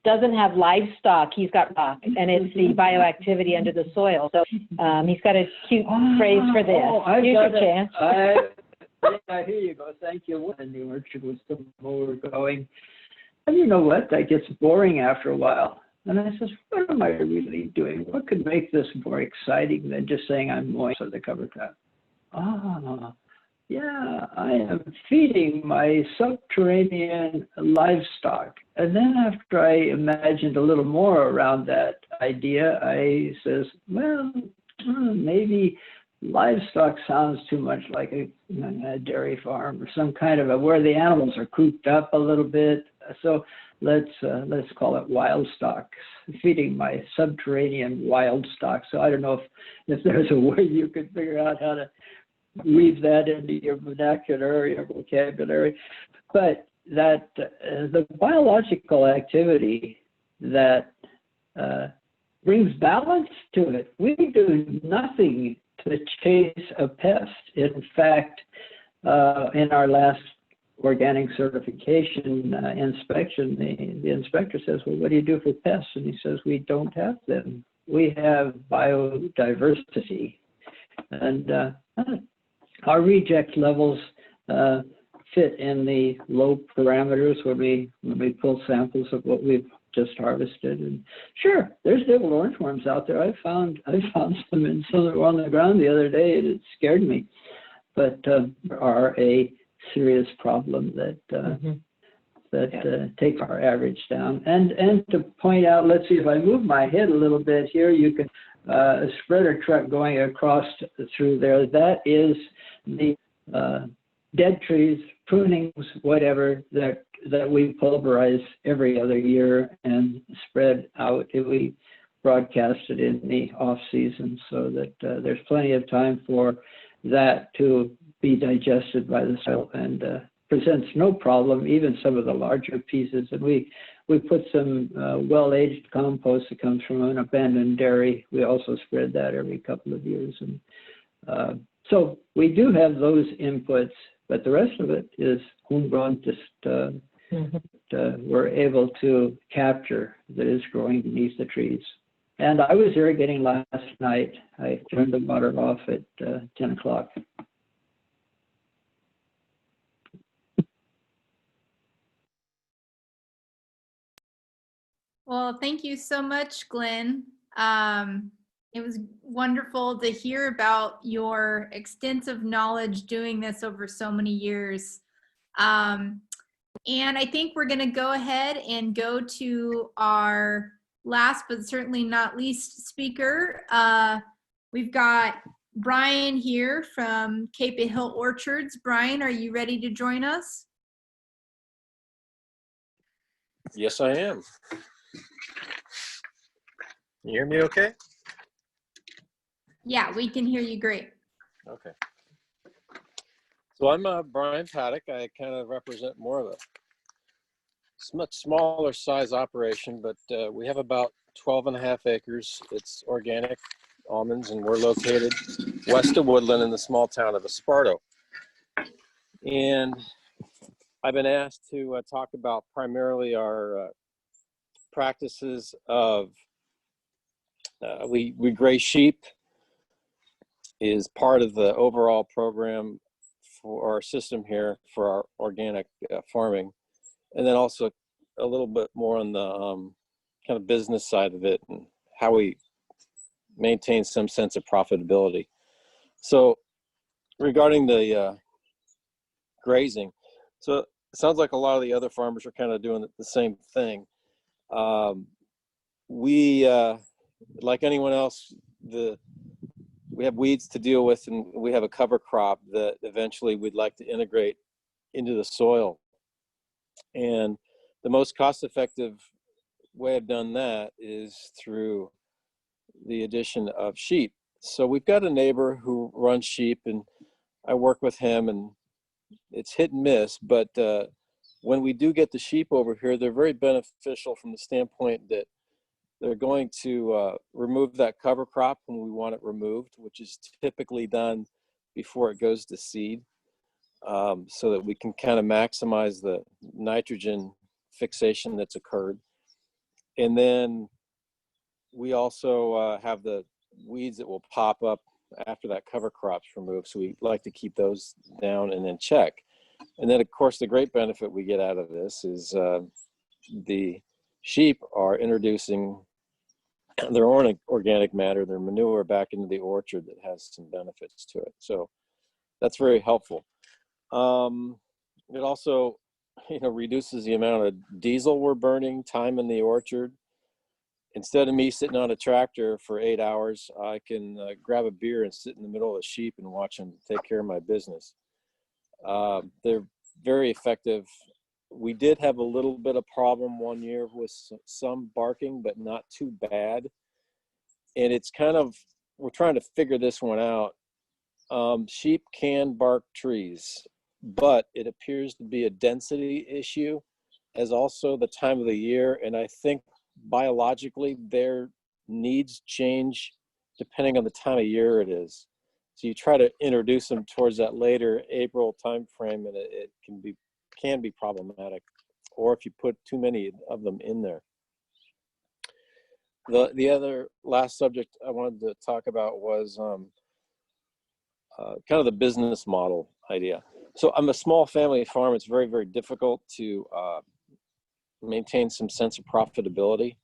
doesn't have livestock, he's got rock, and it's the bioactivity under the soil. So he's got a cute phrase for this. Here's your chance. Here you go. Thank you. In the orchard was the mower going. And you know what? That gets boring after a while. And I says, what am I really doing? What could make this more exciting than just saying I'm moist for the cover crop? Ah, yeah, I am feeding my subterranean livestock. And then after I imagined a little more around that idea, I says, well, maybe livestock sounds too much like a dairy farm or some kind of where the animals are cooped up a little bit. So let's call it wild stock, feeding my subterranean wild stock. So I don't know if there's a way you could figure out how to weave that into your vernacular or your vocabulary, but that the biological activity that brings balance to it. We do nothing to chase a pest. In fact, in our last organic certification inspection, the inspector says, well, what do you do for pests? And he says, we don't have them. We have biodiversity. And our reject levels fit in the low parameters when we pull samples of what we've just harvested. And sure, there's devil orange worms out there. I found some in some that were on the ground the other day, and it scared me. But are a serious problem that takes our average down. And to point out, let's see if I move my head a little bit here, you can a spreader truck going across through there. That is the dead trees, prunings, whatever that we pulverize every other year and spread out. We broadcast it in the off season so that there's plenty of time for that to be digested by the soil and presents no problem, even some of the larger pieces. And we put some well-aged compost that comes from an abandoned dairy. We also spread that every couple of years. And so we do have those inputs, but the rest of it is homegrown, just we're able to capture that is growing beneath the trees. And I was irrigating last night. I turned the water off at 10 o'clock. Well, thank you so much, Glenn. It was wonderful to hear about your extensive knowledge doing this over so many years. And I think we're going to go ahead and go to our last but certainly not least speaker. We've got Brian here from Capay Hill Orchards. Brian, are you ready to join us? Yes, I am. You hear me okay? Yeah, we can hear you great. Okay. So I'm Brian Paddock. I kind of represent more of a much smaller size operation, but we have about 12.5 acres. It's organic almonds, and we're located west of Woodland in the small town of Esparto. And I've been asked to talk about primarily our practices of we graze sheep is part of the overall program for our system here for our organic farming, and then also a little bit more on the kind of business side of it and how we maintain some sense of profitability. So regarding the grazing, so it sounds like a lot of the other farmers are kind of doing the same thing. We like anyone else, we have weeds to deal with, and we have a cover crop that eventually we'd like to integrate into the soil. And the most cost-effective way I've done that is through the addition of sheep. So we've got a neighbor who runs sheep, and I work with him, and it's hit and miss, but when we do get the sheep over here, they're very beneficial from the standpoint that they're going to remove that cover crop when we want it removed, which is typically done before it goes to seed, so that we can kind of maximize the nitrogen fixation that's occurred. And then we also have the weeds that will pop up after that cover crop's removed, so we like to keep those down and in check. And then, of course, the great benefit we get out of this is the sheep are introducing their own organic matter, their manure, back into the orchard that has some benefits to it. So that's very helpful. It also, reduces the amount of diesel we're burning, time in the orchard. Instead of me sitting on a tractor for 8 hours, I can grab a beer and sit in the middle of the sheep and watch them take care of my business. They're very effective. We did have a little bit of problem one year with some barking, but not too bad. And it's we're trying to figure this one out. Sheep can bark trees, but it appears to be a density issue, as also the time of the year. And I think biologically their needs change depending on the time of year it is. So you try to introduce them towards that later April time frame, and it can be problematic, or if you put too many of them in there. The other last subject I wanted to talk about was kind of the business model idea. So I'm a small family farm. It's very, very difficult to maintain some sense of profitability.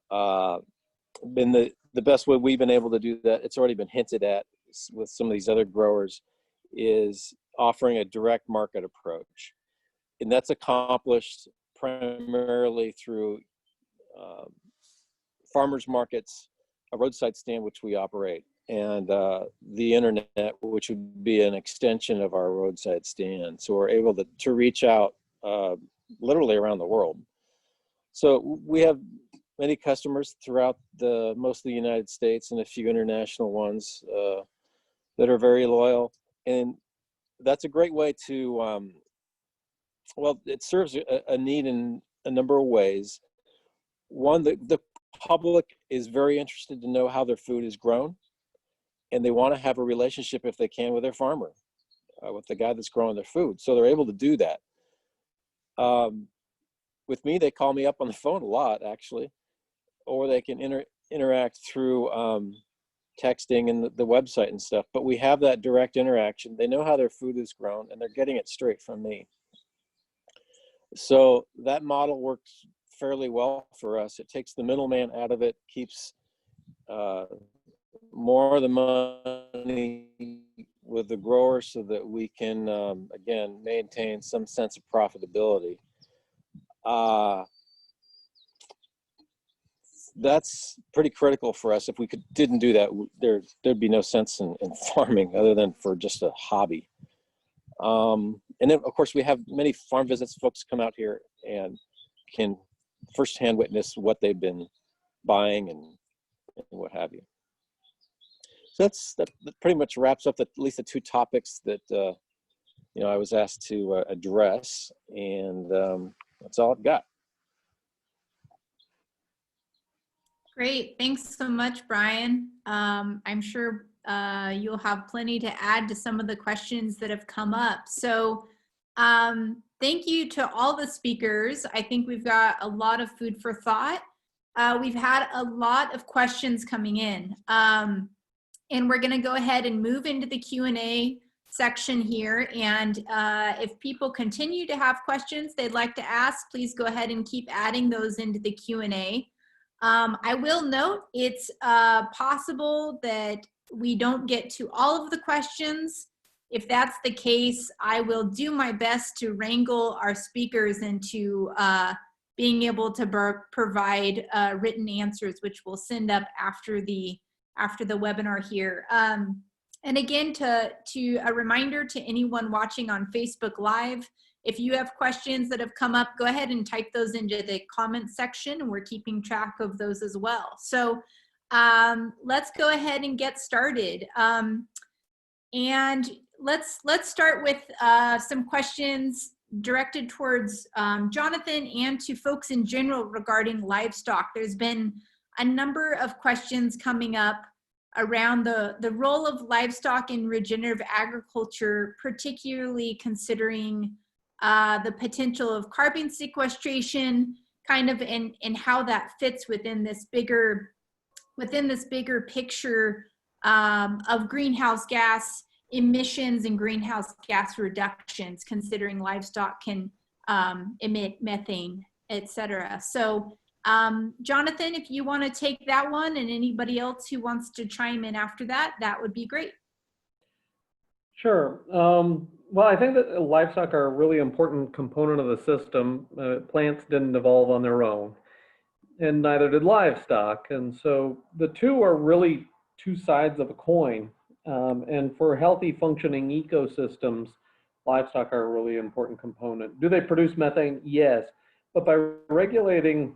The best way we've been able to do that, it's already been hinted at with some of these other growers, is offering a direct market approach. And that's accomplished primarily through farmers markets, a roadside stand, which we operate, and the internet, which would be an extension of our roadside stand. So we're able to reach out literally around the world. So we have many customers throughout most of the United States, and a few international ones that are very loyal. And that's a great way to, it serves a need in a number of ways. One, the public is very interested to know how their food is grown, and they want to have a relationship, if they can, with their farmer, with the guy that's growing their food. So they're able to do that. With me, they call me up on the phone a lot, actually, or they can interact through texting and the website and stuff. But we have that direct interaction. They know how their food is grown, and they're getting it straight from me. So that model works fairly well for us. It takes the middleman out of it, keeps more of the money with the grower, so that we can, again, maintain some sense of profitability. That's pretty critical for us. If we didn't do that, there'd be no sense in farming, other than for just a hobby. And then, of course, we have many farm visits. Folks come out here and can firsthand witness what they've been buying and what have you. So that pretty much wraps up at least the two topics that I was asked to address, and that's all I've got. Great, thanks so much, Brian. I'm sure you'll have plenty to add to some of the questions that have come up. So thank you to all the speakers. I think we've got a lot of food for thought. We've had a lot of questions coming in, and we're going to go ahead and move into the Q&A section here. And if people continue to have questions they'd like to ask, please go ahead and keep adding those into the Q&A. I will note it's possible that we don't get to all of the questions. If that's the case, I will do my best to wrangle our speakers into being able to provide written answers, which we'll send up after the webinar here. And again, to a reminder to anyone watching on Facebook Live, if you have questions that have come up, go ahead and type those into the comment section, and we're keeping track of those as well. So let's go ahead and get started. And let's start with some questions directed towards Jonathan and to folks in general regarding livestock. There's been a number of questions coming up around the role of livestock in regenerative agriculture, particularly considering the potential of carbon sequestration, kind of, and how that fits within this bigger picture of greenhouse gas emissions and greenhouse gas reductions, considering livestock can emit methane. et cetera. So Jonathan, if you want to take that one, and anybody else who wants to chime in after that, that would be great. Sure. Well, I think that livestock are a really important component of the system. Plants didn't evolve on their own, and neither did livestock. And so the two are really two sides of a coin. And for healthy functioning ecosystems, livestock are a really important component. Do they produce methane? Yes. But by regulating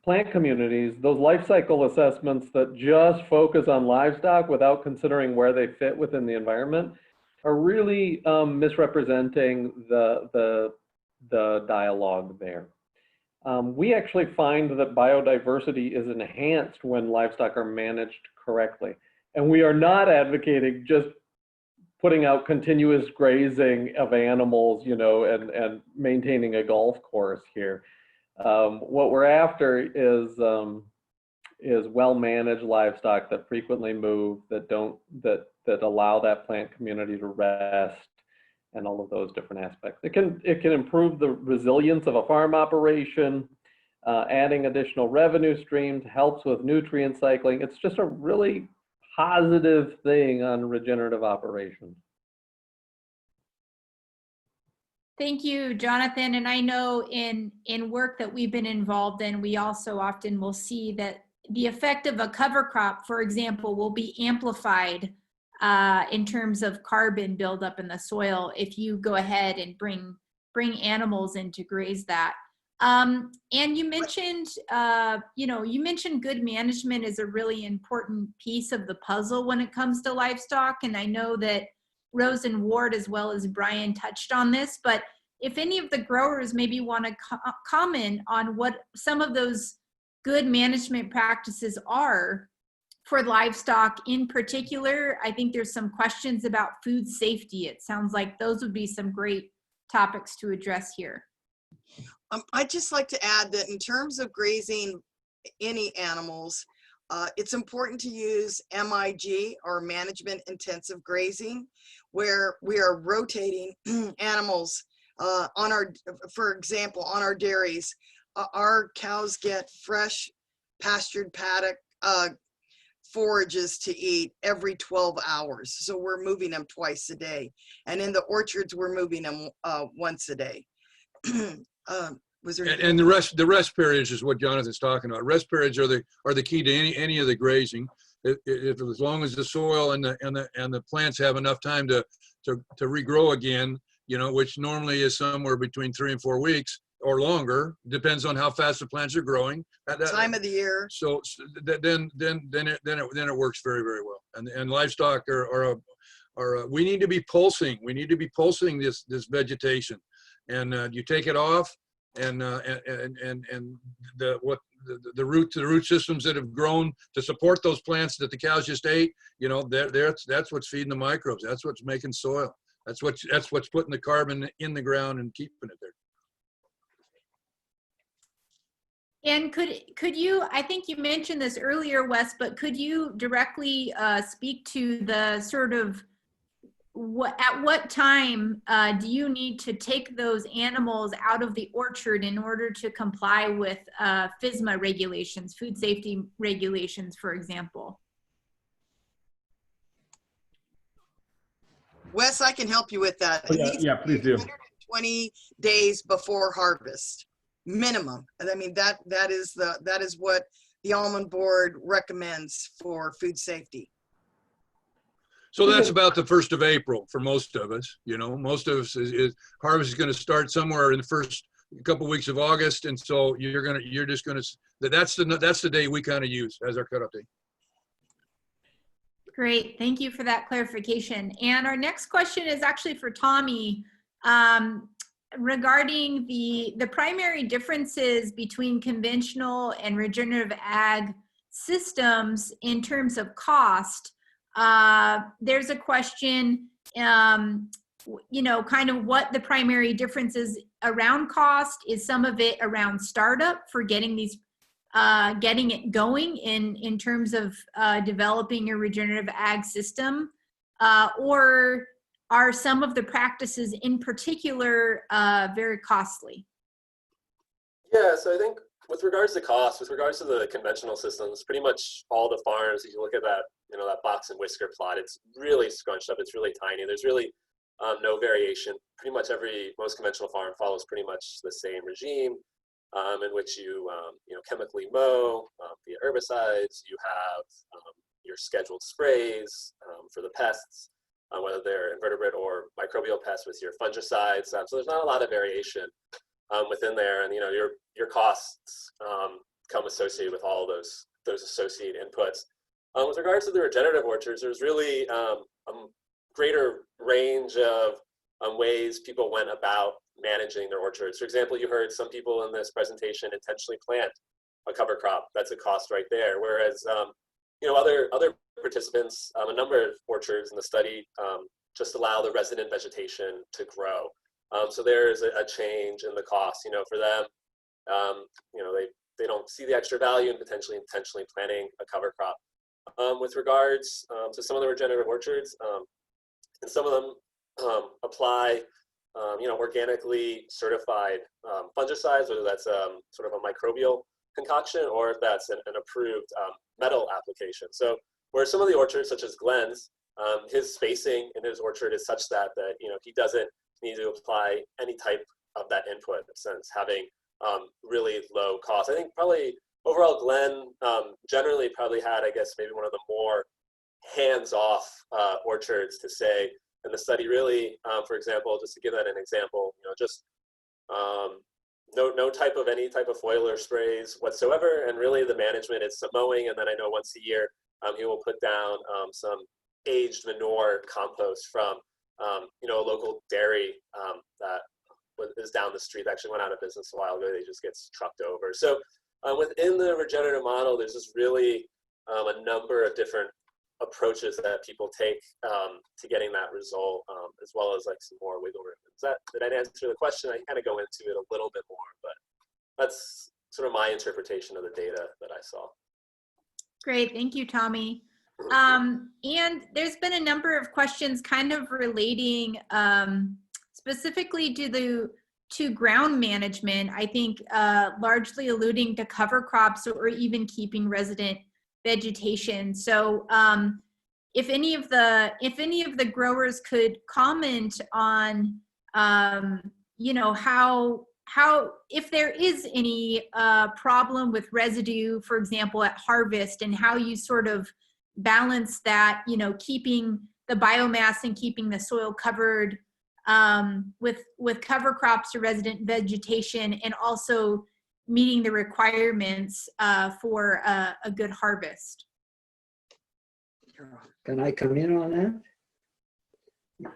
plant communities, those life cycle assessments that just focus on livestock without considering where they fit within the environment are really misrepresenting the dialogue there. We actually find that biodiversity is enhanced when livestock are managed correctly. And we are not advocating just putting out continuous grazing of animals, you know, and maintaining a golf course here. What we're after is well-managed livestock that frequently move, that allow that plant community to rest, and all of those different aspects. It can improve the resilience of a farm operation, adding additional revenue streams, helps with nutrient cycling. It's just a really positive thing on regenerative operations. Thank you, Jonathan. And I know in work that we've been involved in, we also often will see that the effect of a cover crop, for example, will be amplified in terms of carbon buildup in the soil if you go ahead and bring animals in to graze that. And you mentioned, you mentioned good management is a really important piece of the puzzle when it comes to livestock. And I know that Rose and Ward, as well as Brian, touched on this, but if any of the growers maybe want to comment on what some of those good management practices are for livestock in particular. I think there's some questions about food safety. It sounds like those would be some great topics to address here. I'd just like to add that in terms of grazing any animals, it's important to use MIG, or management intensive grazing, where we are rotating animals on our, for example, on our dairies. Our cows get fresh pastured paddock forages to eat every 12 hours. So we're moving them twice a day. And in the orchards, we're moving them once a day. Was there and the rest periods is what Jonathan's talking about. Rest periods are the key to any of the grazing. If as long as the soil and the plants have enough time to regrow again, which normally is somewhere between 3 and 4 weeks or longer, depends on how fast the plants are growing. Time of the year. So then it works very, very well. And livestock are we need to be pulsing. We need to be pulsing this vegetation, and you take it off. And the root systems that have grown to support those plants that the cows just ate, that's what's feeding the microbes. That's what's making soil. That's what's putting the carbon in the ground and keeping it there. And could you, I think you mentioned this earlier, Wes, but could you directly speak to the sort of at what time do you need to take those animals out of the orchard in order to comply with FSMA regulations, food safety regulations, for example? Wes, I can help you with that. Oh, yeah, please do. 120 days before harvest, minimum. And I mean, that is what the Almond Board recommends for food safety. So that's about the 1st of April for most of us. Most of us harvest is going to start somewhere in the first couple of weeks of August, and so that's the day we kind of use as our cutoff day. Great, thank you for that clarification. And our next question is actually for Tommy regarding the primary differences between conventional and regenerative ag systems in terms of cost. There's a question, kind of what the primary differences around cost is. Some of it around startup for getting it going in terms of developing your regenerative ag system, or are some of the practices in particular very costly? Yeah, so I think with regards to cost, with regards to the conventional systems, pretty much all the farms, if you look at that, that box and whisker plot, it's really scrunched up. It's really tiny. There's really no variation. Pretty much most conventional farm follows pretty much the same regime in which you, chemically mow via herbicides. You have your scheduled sprays for the pests, whether they're invertebrate or microbial pests with your fungicides. So there's not a lot of variation within there, and your costs come associated with all those associated inputs. With regards to the regenerative orchards, there's really a greater range of ways people went about managing their orchards. For example, you heard some people in this presentation intentionally plant a cover crop. That's a cost right there. Whereas other participants, a number of orchards in the study just allow the resident vegetation to grow. So there's a change in the cost. For them, they don't see the extra value in potentially intentionally planting a cover crop. With regards to some of the regenerative orchards, and some of them apply, organically certified fungicides, whether that's sort of a microbial concoction or if that's an approved metal application. So where some of the orchards, such as Glenn's, his spacing in his orchard is such that he doesn't need to apply any type of that input, since having really low cost. I think probably overall Glenn generally probably had, I guess, maybe one of the more hands-off orchards to say in the study. Really, for example, just to give that an example, just no type of any type of foliar sprays whatsoever, and really the management is some mowing, and then I know once a year he will put down some aged manure compost from a local dairy that is down the street. That actually went out of business a while ago. They just gets trucked over. So within the regenerative model, there's just really a number of different approaches that people take to getting that result, as well as like some more wiggle room. Did I answer the question? I kind of go into it a little bit more, but that's sort of my interpretation of the data that I saw. Great, thank you, Tommy. And there's been a number of questions kind of relating specifically to ground management, I think largely alluding to cover crops or even keeping resident vegetation. So if any of the growers could comment on how if there is any problem with residue, for example, at harvest, and how you sort of balance that, keeping the biomass and keeping the soil covered with cover crops or resident vegetation, and also meeting the requirements for a good harvest. Can I come in on that?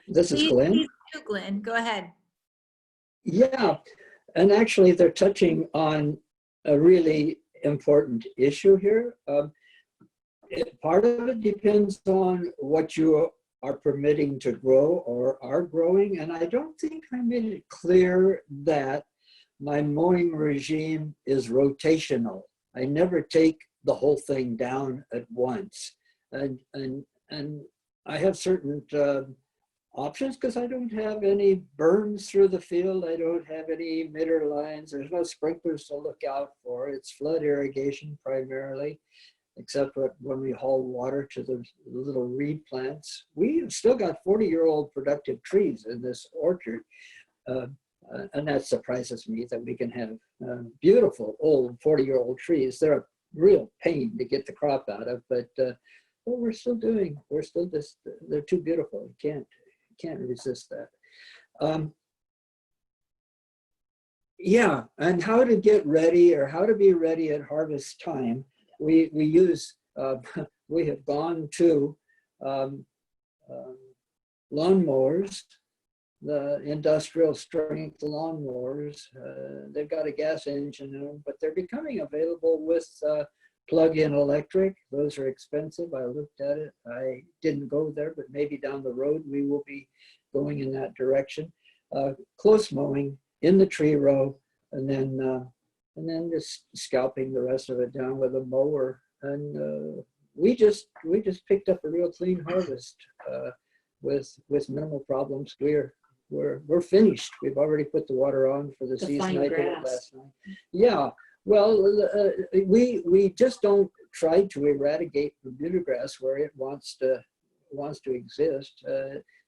This is Glenn. Please do, Glenn. Go ahead. Yeah, and actually they're touching on a really important issue here. Part of it depends on what you are permitting to grow or are growing, and I don't think I made it clear that my mowing regime is rotational. I never take the whole thing down at once, and I have certain options because I don't have any burns through the field. I don't have any emitter lines. There's no sprinklers to look out for. It's flood irrigation primarily, except when we haul water to the little reed plants. We've still got 40-year-old productive trees in this orchard. And that surprises me that we can have beautiful old 40-year-old trees. They're a real pain to get the crop out of, but we're still just, they're too beautiful. You can't resist that. Yeah, and how to get ready or how to be ready at harvest time. We have gone to lawnmowers, the industrial strength lawnmowers. They've got a gas engine in them, but they're becoming available with plug-in electric. Those are expensive. I looked at it. I didn't go there, but maybe down the road we will be going in that direction. Close mowing in the tree row, and then just scalping the rest of it down with a mower. And we just picked up a real clean harvest with minimal problems. we're finished. We've already put the water on for the season. fine I did it grass. last night. Yeah, well, we just don't try to eradicate Bermuda grass where it wants to exist.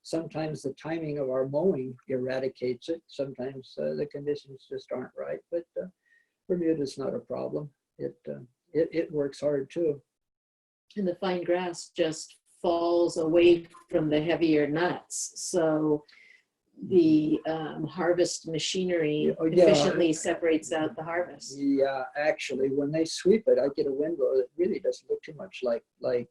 Sometimes the timing of our mowing eradicates it. Sometimes the conditions just aren't right, but Bermuda's not a problem. It works hard too. And the fine grass just falls away from the heavier nuts. So the harvest machinery efficiently separates out the harvest. Yeah, actually, when they sweep it, I get a windrow that really doesn't look too much like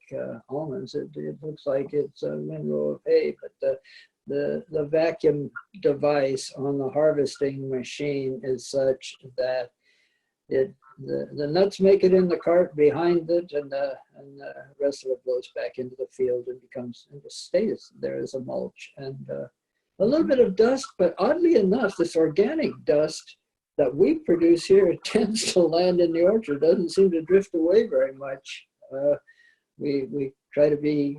almonds. It looks like it's a windrow of hay, but the vacuum device on the harvesting machine is such that the nuts make it in the cart behind it, and the rest of it blows back into the field and just stays there as a mulch. And a little bit of dust, but oddly enough, this organic dust that we produce here, it tends to land in the orchard, doesn't seem to drift away very much. We try to be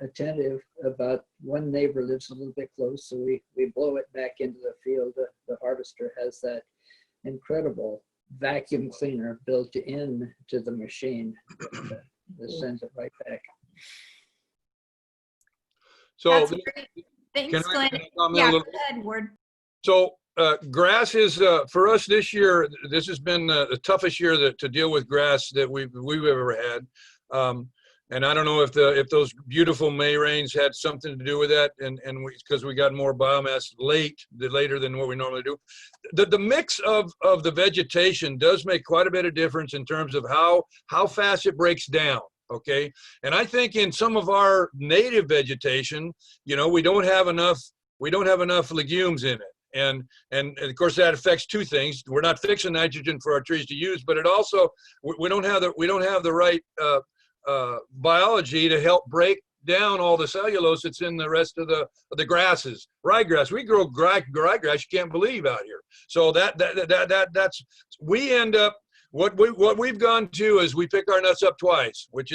attentive about one neighbor lives a little bit close, so we blow it back into the field. The harvester has that incredible vacuum cleaner built in to the machine that sends it right back. So That's great. Thanks, Glenn. Yeah, go ahead, Ward. So grass is, for us this year, this has been the toughest year to deal with grass that we've ever had. And I don't know if those beautiful May rains had something to do with that, and because we got more biomass later than what we normally do. The mix of the vegetation does make quite a bit of difference in terms of how fast it breaks down. Okay, and I think in some of our native vegetation, we don't have enough legumes in it. And of course that affects two things. We're not fixing nitrogen for our trees to use, but it also we don't have the right biology to help break down all the cellulose that's in the rest of the grasses. Ryegrass, we grow ryegrass you can't believe out here. So that's we end up. What we've gone to is we pick our nuts up twice, which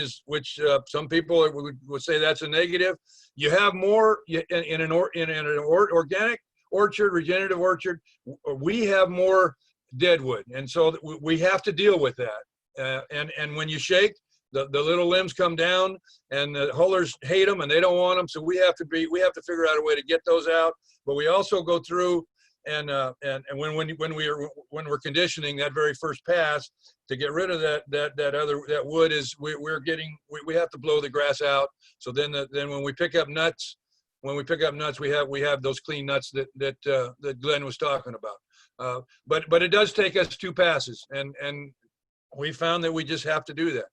some people would say that's a negative. You have more in an organic orchard, regenerative orchard. We have more deadwood, and so we have to deal with that. And when you shake, the little limbs come down, and the hullers hate them, and they don't want them. So we have to figure out a way to get those out. But we also go through. And when we're conditioning that very first pass to get rid of that wood is we have to blow the grass out. So then when we pick up nuts, we have those clean nuts that Glenn was talking about. But it does take us 2 passes, and we found that we just have to do that.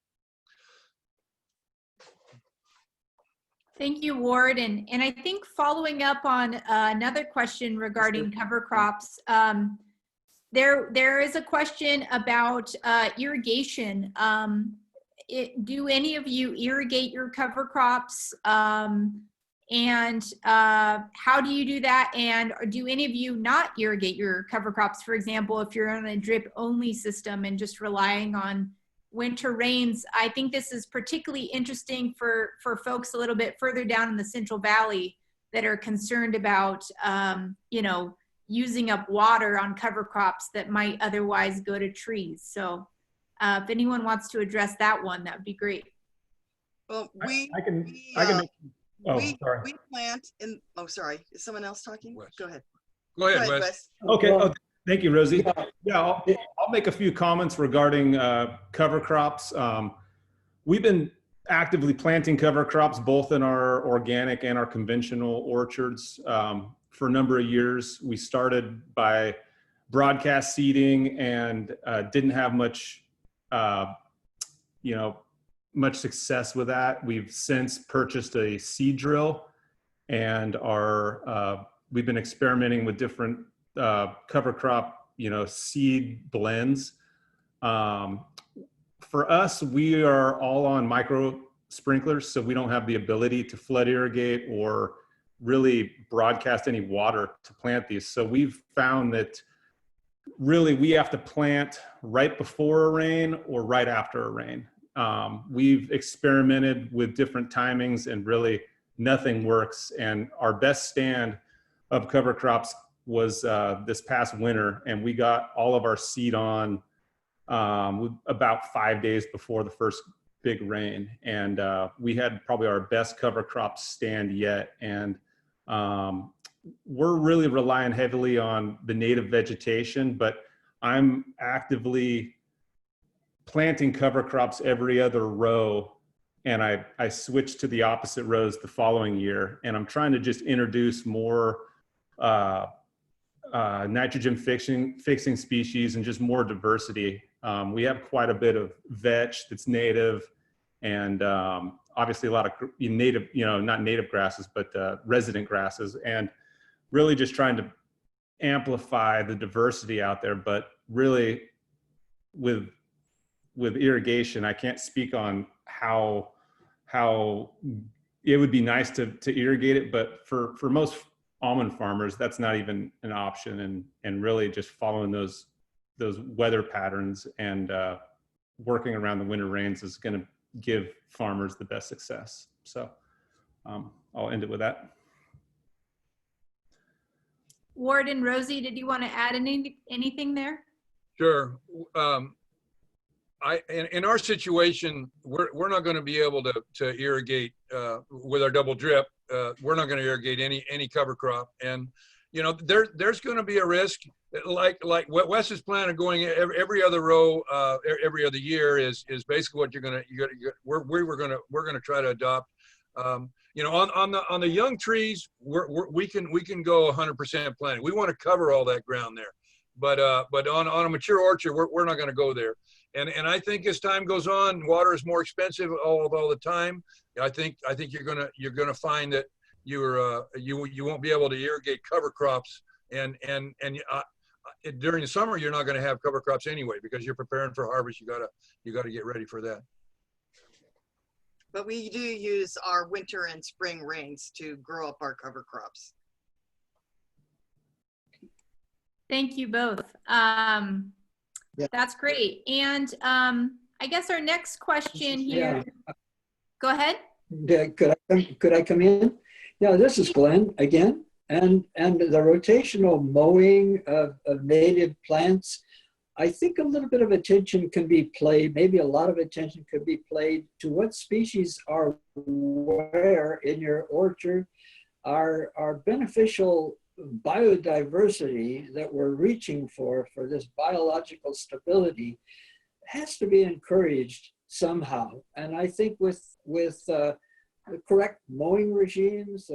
Thank you, Ward. And I think following up on another question regarding cover crops, there is a question about irrigation. Do any of you irrigate your cover crops? And how do you do that? And do any of you not irrigate your cover crops? For example, if you're on a drip only system and just relying on winter rains. I think this is particularly interesting for folks a little bit further down in the Central Valley that are concerned about, using up water on cover crops that might otherwise go to trees. So if anyone wants to address that one, that would be great. Well, I can make, we plant in, sorry, is someone else talking? Wes. Go ahead. Go ahead, Wes. Okay. Thank you, Rosie. Yeah, I'll make a few comments regarding cover crops. We've been actively planting cover crops both in our organic and our conventional orchards for a number of years. We started by broadcast seeding and didn't have much, much success with that. We've since purchased a seed drill and we've been experimenting with different cover crop, seed blends. For us, we are all on micro sprinklers, so we don't have the ability to flood irrigate or really broadcast any water to plant these. So we've found that really we have to plant right before a rain or right after a rain. We've experimented with different timings and really nothing works. And our best stand of cover crops was this past winter, and we got all of our seed on about 5 days before the first big rain, and we had probably our best cover crop stand yet. And we're really relying heavily on the native vegetation, but I'm actively planting cover crops every other row, and I switched to the opposite rows the following year, and I'm trying to just introduce more nitrogen fixing species and just more diversity. We have quite a bit of vetch that's native, and obviously a lot of native, not native grasses, but resident grasses, and really just trying to amplify the diversity out there. But really with irrigation, I can't speak on how it would be nice to irrigate it, but for most almond farmers, that's not even an option, and really just following those weather patterns and working around the winter rains is going to give farmers the best success. So I'll end it with that. Ward and Rosie, did you want to add anything there? Sure. In our situation, we're not going to be able to irrigate with our double drip. We're not going to irrigate any cover crop, and there's going to be a risk. Like what Wes is planning going every other row, every other year is basically what we're going to try to adopt. On the young trees, we can go 100% planting. We want to cover all that ground there, but on a mature orchard, we're not going to go there. And I think as time goes on, water is more expensive all the time. I think you're gonna find that you won't be able to irrigate cover crops, and during the summer you're not going to have cover crops anyway because you're preparing for harvest. You gotta get ready for that. But we do use our winter and spring rains to grow up our cover crops. Thank you both. Yeah. That's great. And I guess our next question here. Yeah. Go ahead. Could I come in? Yeah, this is Glenn again. And the rotational mowing of native plants, I think a little bit of attention can be played, maybe a lot of attention could be played to what species are where in your orchard are beneficial biodiversity that we're reaching for this biological stability has to be encouraged somehow. And I think with the correct mowing regimes,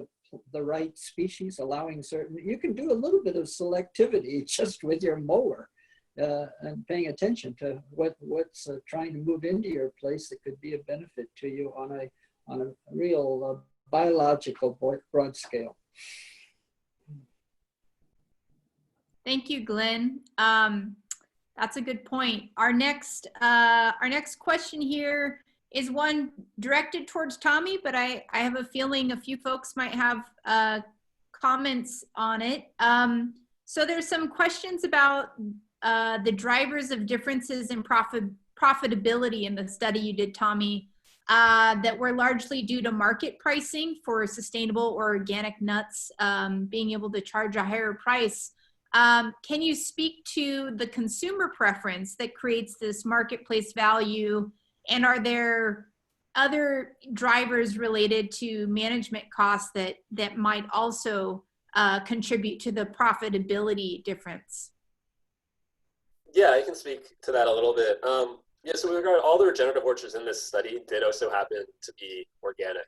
the right species, allowing certain, you can do a little bit of selectivity just with your mower and paying attention to what's trying to move into your place that could be a benefit to you on a real biological broad scale. Thank you, Glenn. That's a good point. Our next question here is one directed towards Tommy, but I have a feeling a few folks might have comments on it. So there's some questions about the drivers of differences in profitability in the study you did, Tommy, that were largely due to market pricing for sustainable or organic nuts, being able to charge a higher price. Can you speak to the consumer preference that creates this marketplace value? And are there other drivers related to management costs that might also contribute to the profitability difference? Yeah, I can speak to that a little bit. Yeah, so with regard to all the regenerative orchards in this study did also happen to be organic.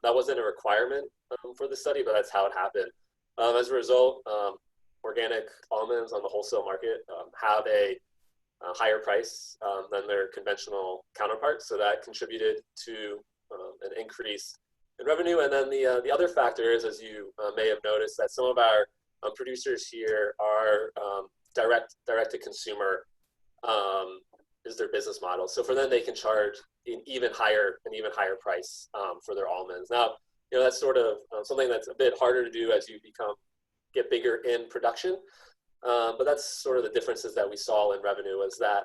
That wasn't a requirement for the study, but that's how it happened. As a result, organic almonds on the wholesale market have a higher price than their conventional counterparts. So that contributed to an increase in revenue. And then the other factor is, as you may have noticed, that some of our producers here are direct to consumer is their business model. So for them, they can charge an even higher price for their almonds. Now, that's sort of something that's a bit harder to do as you get bigger in production. But that's sort of the differences that we saw in revenue, was that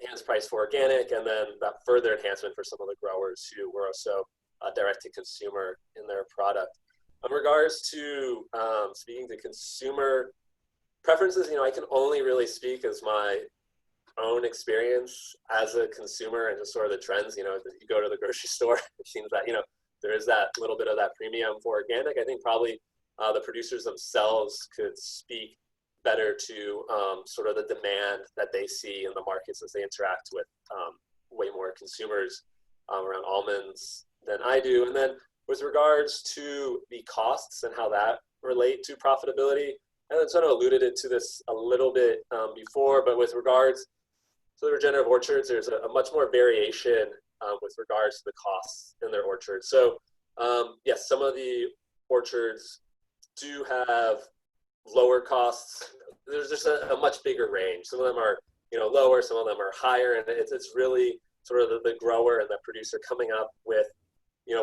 enhanced price for organic, and then that further enhancement for some of the growers who were also direct to consumer in their product. in regards to speaking to consumer preferences, I can only really speak as my own experience as a consumer and just sort of the trends. If you go to the grocery store, it seems that, there is that little bit of that premium for organic. I think probably the producers themselves could speak better to sort of the demand that they see in the markets as they interact with way more consumers around almonds than I do. And then with regards to the costs and how that relate to profitability, and then sort of alluded to this a little bit before, but with regards to the regenerative orchards, there's a much more variation with regards to the costs in their orchards. So yes, some of the orchards do have lower costs. There's just a much bigger range. Some of them are lower, some of them are higher, and it's really sort of the grower and the producer coming up with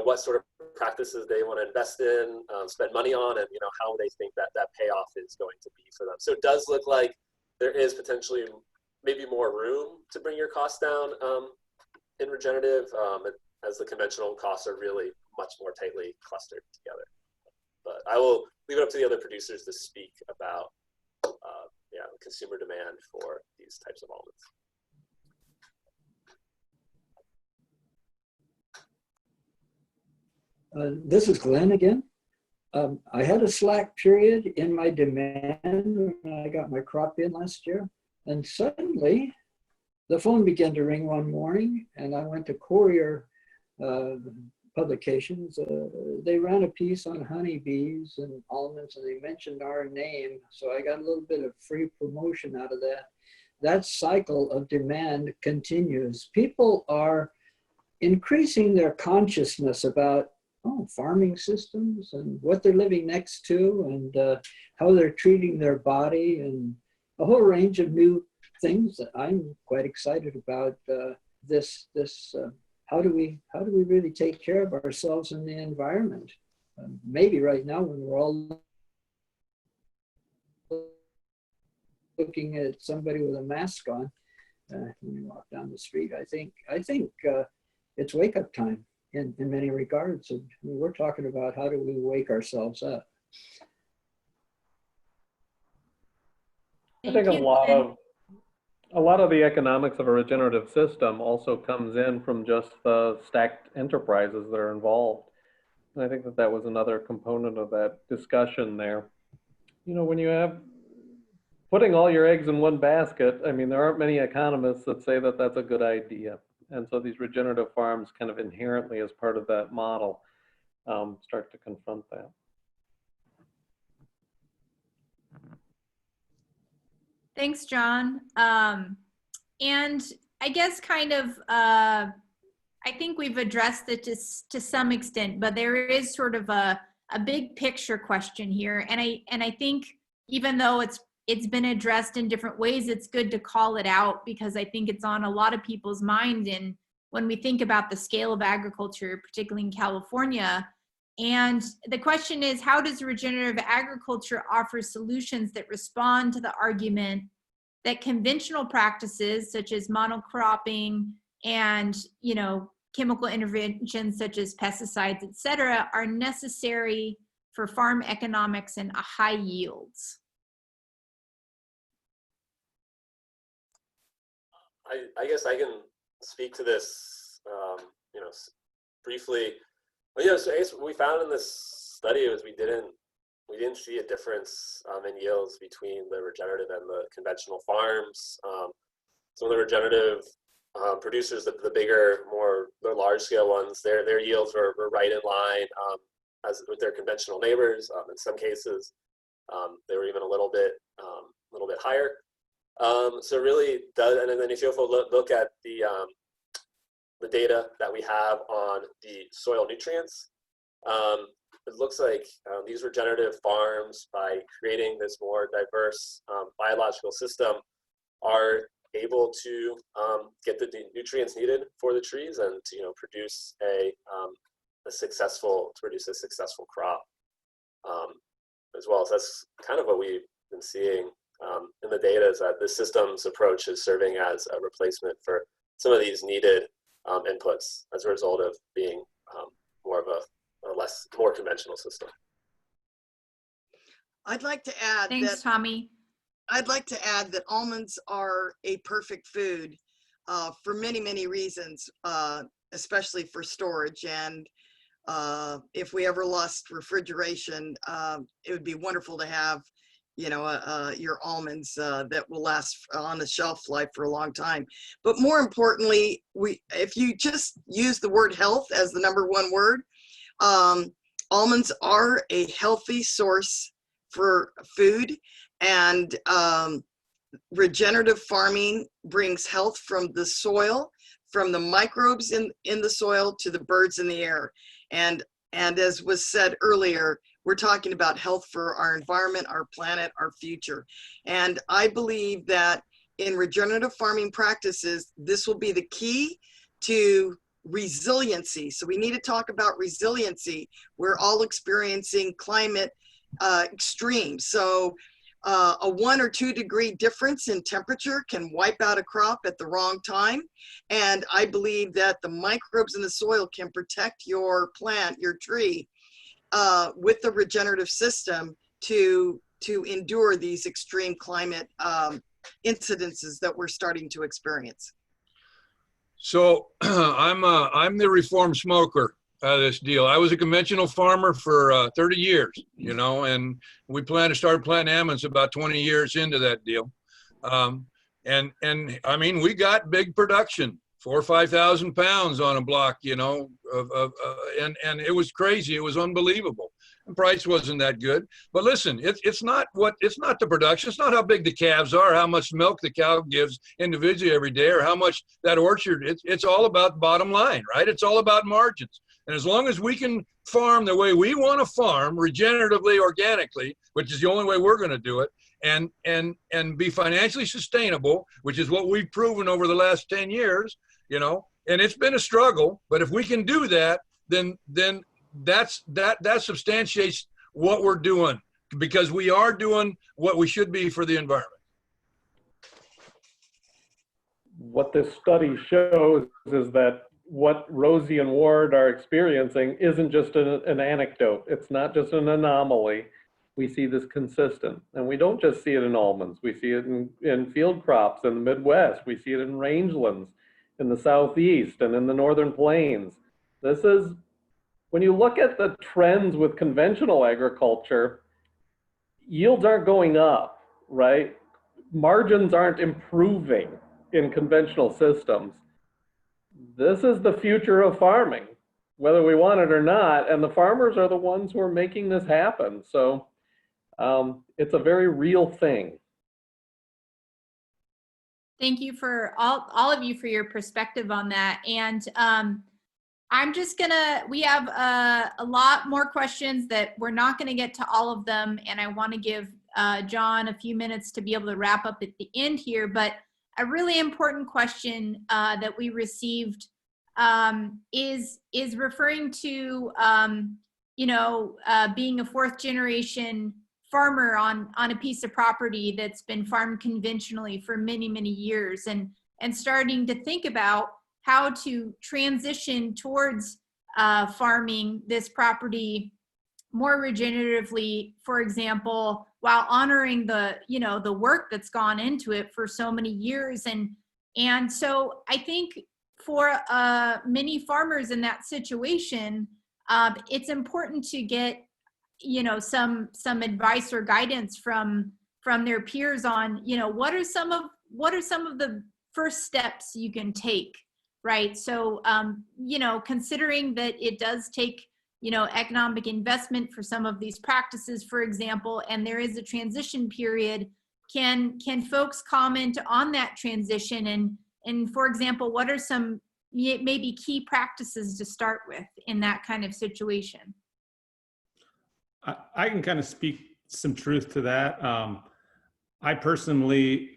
what sort of practices they want to invest in, spend money on, and how they think that payoff is going to be for them. So it does look like there is potentially maybe more room to bring your costs down in regenerative, as the conventional costs are really much more tightly clustered together. But I will leave it up to the other producers to speak about consumer demand for these types of almonds. This is Glenn again. I had a slack period in my demand when I got my crop in last year, and suddenly the phone began to ring one morning, and I went to Courier Publications. They ran a piece on honeybees and almonds, and they mentioned our name, so I got a little bit of free promotion out of that. That cycle of demand continues. People are increasing their consciousness about farming systems and what they're living next to, and how they're treating their body, and a whole range of new things that I'm quite excited about. How do we really take care of ourselves in the environment? Maybe right now, when we're all looking at somebody with a mask on when you walk down the street, I think it's wake up time in many regards. And we're talking about how do we wake ourselves up. I think a lot of the economics of a regenerative system also comes in from just the stacked enterprises that are involved. And I think that was another component of that discussion there. When you have putting all your eggs in one basket, I mean, there aren't many economists that say that that's a good idea. And so these regenerative farms kind of inherently, as part of that model, start to confront that. Thanks, John. And I guess I think we've addressed it to some extent, but there is sort of a big picture question here. And I think even though it's been addressed in different ways, it's good to call it out, because I think it's on a lot of people's mind. And when we think about the scale of agriculture, particularly in California, and the question is, how does regenerative agriculture offer solutions that respond to the argument that conventional practices such as monocropping and chemical interventions such as pesticides, et cetera, are necessary for farm economics and high yields? I guess I can speak to this, briefly. Well, so I guess what we found in this study was we didn't see a difference in yields between the regenerative and the conventional farms. Some of the regenerative producers, the bigger, the large scale ones, their yields were right in line as with their conventional neighbors. In some cases, they were even a little bit higher. So really does, and then if you look at the data that we have on the soil nutrients, it looks like these regenerative farms, by creating this more diverse biological system, are able to get the nutrients needed for the trees and to produce a successful crop as well. So that's kind of what we've been seeing in the data, is that this systems approach is serving as a replacement for some of these needed inputs as a result of being more conventional system. I'd like to add Thanks, that Tommy. almonds are a perfect food for many, many reasons, especially for storage. And if we ever lost refrigeration, it would be wonderful to have, you know, your almonds that will last on the shelf life for a long time. But more importantly, if you just use the word health as the #1 word, almonds are a healthy source for food, and regenerative farming brings health from the soil, from the microbes in the soil to the birds in the air. And as was said earlier, we're talking about health for our environment, our planet, our future. And I believe that in regenerative farming practices, this will be the key to resiliency. So we need to talk about resiliency. We're all experiencing climate extremes. So a 1 or 2 degree difference in temperature can wipe out a crop at the wrong time. And I believe that the microbes in the soil can protect your plant, your tree, with the regenerative system to endure these extreme climate incidences that we're starting to experience. So I'm the reformed smoker of this deal. I was a conventional farmer for 30 years, you know, and we started planting almonds about 20 years into that deal. And I mean, we got big production, 4,000 or 5,000 pounds on a block, you know, and it was crazy. It was unbelievable. The price wasn't that good. But listen, it's not the production. It's not how big the calves are, how much milk the cow gives individually every day, or how much that orchard. It's all about bottom line, right? It's all about margins. And as long as we can farm the way we want to farm, regeneratively, organically, which is the only way we're going to do it, and be financially sustainable, which is what we've proven over the last 10 years, you know, and it's been a struggle, but if we can do that, then that substantiates what we're doing, because we are doing what we should be for the environment. What this study shows is that what Rosie and Ward are experiencing isn't just an anecdote. It's not just an anomaly. We see this consistent, and we don't just see it in almonds. We see it in field crops in the Midwest. We see it in rangelands in the Southeast and in the Northern Plains. This is, when you look at the trends with conventional agriculture, yields aren't going up, right? Margins aren't improving in conventional systems. This is the future of farming, whether we want it or not, and the farmers are the ones who are making this happen. So it's a very real thing. Thank you for all of you for your perspective on that. And we have a lot more questions that we're not gonna get to all of them. And I wanna give John a few minutes to be able to wrap up at the end here. But a really important question that we received is referring to, being a 4th generation farmer on a piece of property that's been farmed conventionally for many, many years, and starting to think about how to transition towards farming this property more regeneratively, for example, while honoring the work that's gone into it for so many years. And so I think for many farmers in that situation, it's important to get some advice or guidance from their peers on what are some of the first steps you can take, right? So considering that it does take economic investment for some of these practices, for example, and there is a transition period, can folks comment on that transition, and for example, what are some maybe key practices to start with in that kind of situation? I can kind of speak some truth to that. I personally,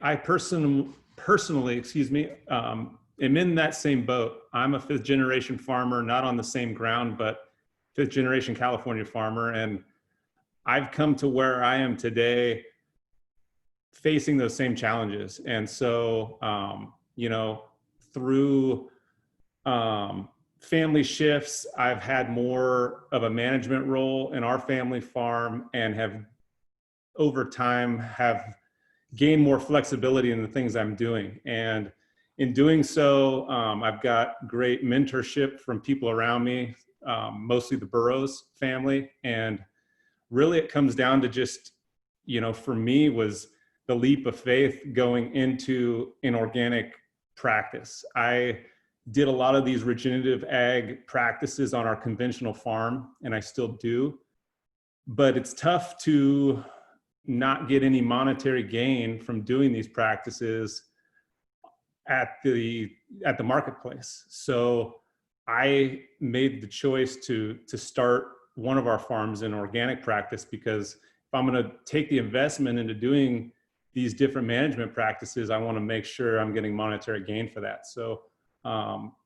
excuse me, am in that same boat. I'm a 5th generation farmer, not on the same ground, but 5th generation California farmer. And I've come to where I am today facing those same challenges. And so, through family shifts, I've had more of a management role in our family farm and have over time have gained more flexibility in the things I'm doing. And in doing so, I've got great mentorship from people around me, mostly the Burroughs family. And really it comes down to just, you know, for me was the leap of faith going into an organic practice. I did a lot of these regenerative ag practices on our conventional farm, and I still do, but it's tough to not get any monetary gain from doing these practices at the marketplace. So I made the choice to start one of our farms in organic practice, because if I'm going to take the investment into doing these different management practices, I want to make sure I'm getting monetary gain for that. So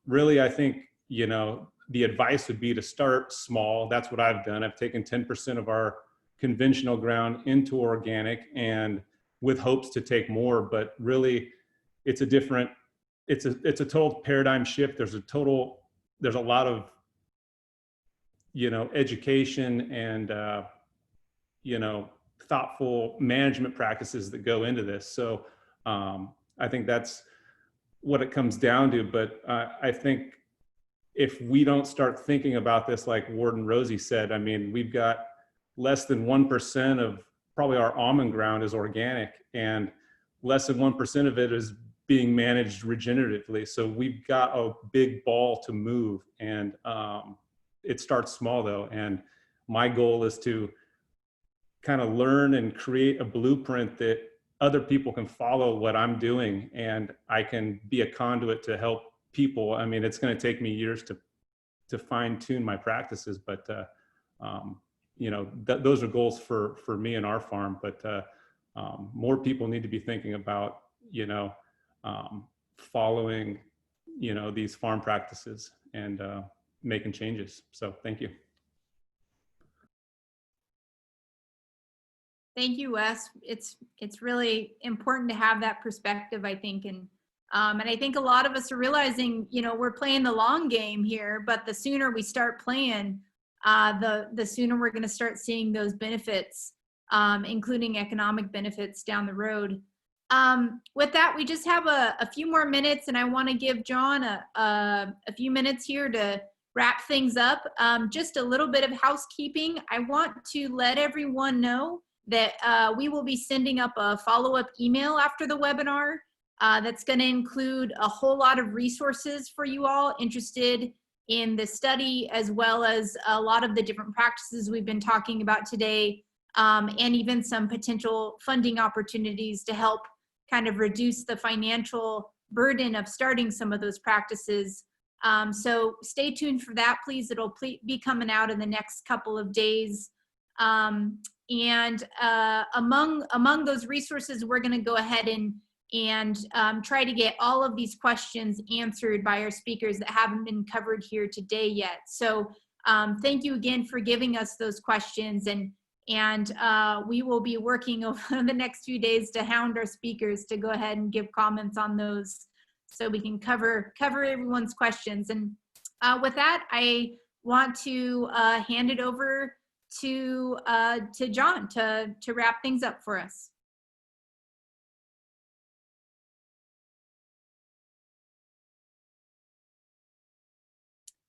really, I think, you know, the advice would be to start small. That's what I've done. I've taken 10% of our conventional ground into organic, and with hopes to take more, but really it's a total paradigm shift. There's a lot of, you know, education and, you know, thoughtful management practices that go into this. So I think that's what it comes down to. But I think if we don't start thinking about this, like Ward and Rosie said, I mean, we've got less than 1% of probably our almond ground is organic, and less than 1% of it is being managed regeneratively. So we've got a big ball to move, and it starts small though. And my goal is to kind of learn and create a blueprint that other people can follow what I'm doing, and I can be a conduit to help people. I mean, it's going to take me years to fine tune my practices, but you know, those are goals for me and our farm. But more people need to be thinking about, you know, following, you know, these farm practices and making changes. So thank you. Thank you, Wes. It's really important to have that perspective, I think, and I think a lot of us are realizing, you know, we're playing the long game here, but the sooner we start playing, the sooner we're going to start seeing those benefits, including economic benefits down the road. With that, we just have a few more minutes, and I want to give John a few minutes here to wrap things up. Just a little bit of housekeeping. I want to let everyone know that we will be sending up a follow-up email after the webinar that's going to include a whole lot of resources for you all interested in the study, as well as a lot of the different practices we've been talking about today, and even some potential funding opportunities to help kind of reduce the financial burden of starting some of those practices. So stay tuned for that, please. It'll be coming out in the next couple of days. And among those resources, we're going to go ahead and try to get all of these questions answered by our speakers that haven't been covered here today yet. So thank you again for giving us those questions, and we will be working over the next few days to hound our speakers to go ahead and give comments on those, so we can cover everyone's questions. And with that, I want to hand it over to John to wrap things up for us.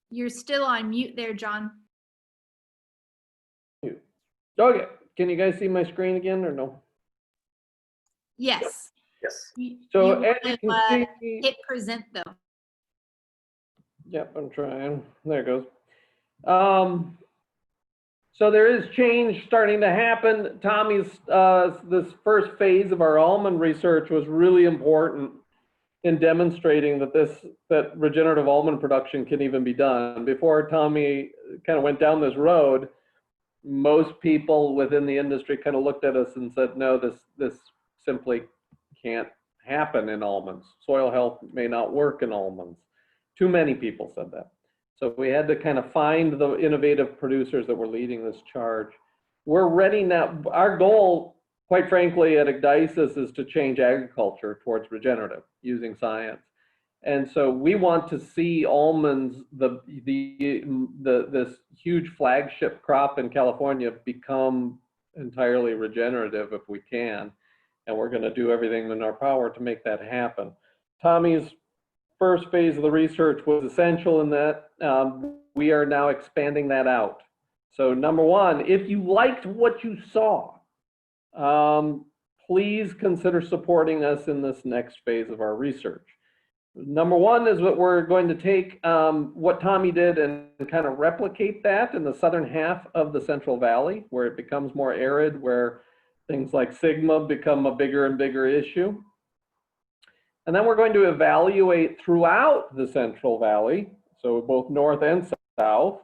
You're still on mute there, John. Okay, can you guys see my screen again or no? Yes. Yes. So you as you can see, hit present though. Yep, I'm trying. There it goes. So there is change starting to happen. Tommy's, this first phase of our almond research was really important in demonstrating that regenerative almond production can even be done. Before Tommy kind of went down this road, most people within the industry kind of looked at us and said, no, this simply can't happen in almonds. Soil health may not work in almonds. Too many people said that. So we had to kind of find the innovative producers that were leading this charge. We're ready now. Our goal, quite frankly, at Ecdysis is to change agriculture towards regenerative using science. And so we want to see almonds, this huge flagship crop in California, become entirely regenerative if we can. And we're going to do everything in our power to make that happen. Tommy's first phase of the research was essential in that we are now expanding that out. So number one, if you liked what you saw, please consider supporting us in this next phase of our research. Number one is that we're going to take what Tommy did and kind of replicate that in the southern half of the Central Valley, where it becomes more arid, where things like Sigma become a bigger and bigger issue. And then we're going to evaluate throughout the Central Valley, so both north and south,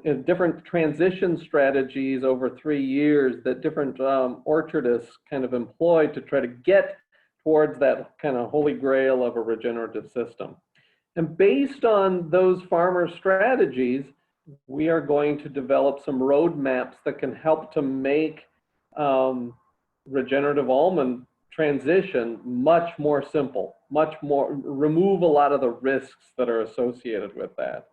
in different transition strategies over 3 years that different orchardists kind of employ to try to get towards that kind of holy grail of a regenerative system. And based on those farmer strategies, we are going to develop some roadmaps that can help to make regenerative almond transition much more simple, much more, remove a lot of the risks that are associated with that.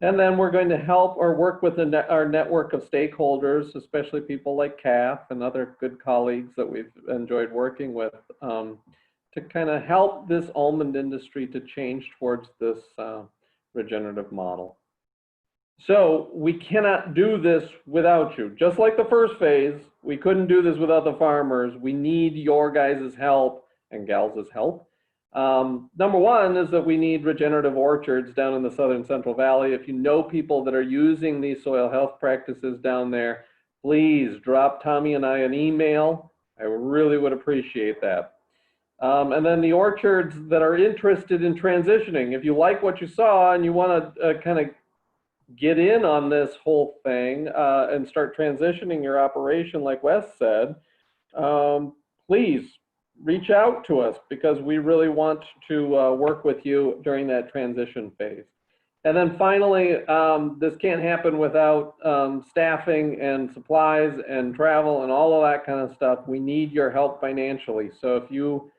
And then we're going to help or work with our network of stakeholders, especially people like CAFF and other good colleagues that we've enjoyed working with, to kind of help this almond industry to change towards this regenerative model. So we cannot do this without you. Just like the first phase, we couldn't do this without the farmers. We need your guys' help and gals' help. Number one is that we need regenerative orchards down in the southern Central Valley. If you know people that are using these soil health practices down there, please drop Tommy and I an email. I really would appreciate that. And then the orchards that are interested in transitioning, if you like what you saw and you want to kind of get in on this whole thing and start transitioning your operation like Wes said, please reach out to us because we really want to work with you during that transition phase. And then finally, this can't happen without staffing and supplies and travel and all of that kind of stuff. We need your help financially. So if you,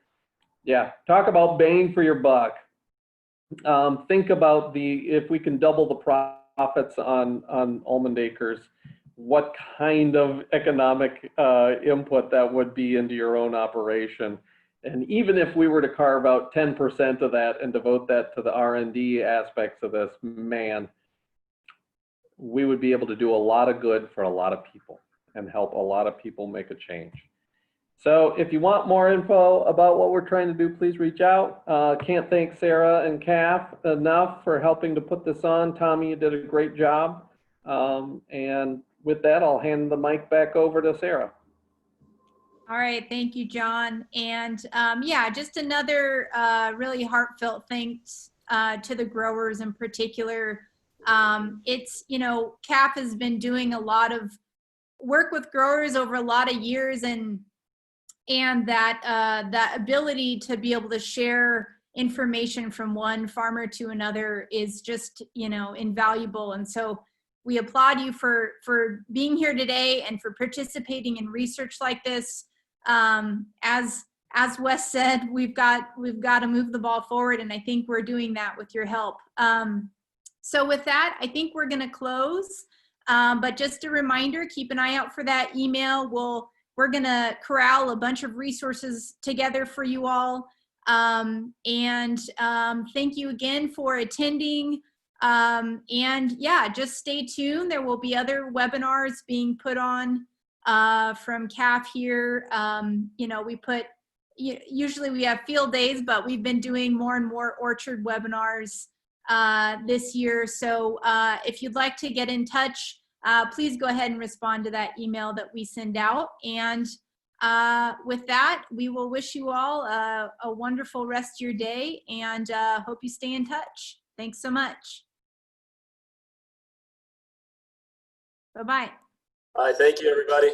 talk about bang for your buck. Think about if we can double the profits on almond acres, what kind of economic input that would be into your own operation. And even if we were to carve out 10% of that and devote that to the R&D aspects of this, man, we would be able to do a lot of good for a lot of people and help a lot of people make a change. So if you want more info about what we're trying to do, please reach out. Can't thank Sara and CAFF enough for helping to put this on. Tommy, you did a great job. And with that, I'll hand the mic back over to Sara. All right, thank you, John. And just another really heartfelt thanks to the growers in particular. It's, CAFF has been doing a lot of work with growers over a lot of years, and that ability to be able to share information from one farmer to another is just, invaluable. And so we applaud you for being here today and for participating in research like this. As Wes said, we've got to move the ball forward, and I think we're doing that with your help. So with that, I think we're going to close. But just a reminder, keep an eye out for that email. We're going to corral a bunch of resources together for you all. Thank you again for attending. Just stay tuned. There will be other webinars being put on from CAFF here. Usually we have field days, but we've been doing more and more orchard webinars this year. So if you'd like to get in touch, please go ahead and respond to that email that we send out. And with that, we will wish you all a wonderful rest of your day, and hope you stay in touch. Thanks so much. Bye-bye. Bye, thank you, everybody.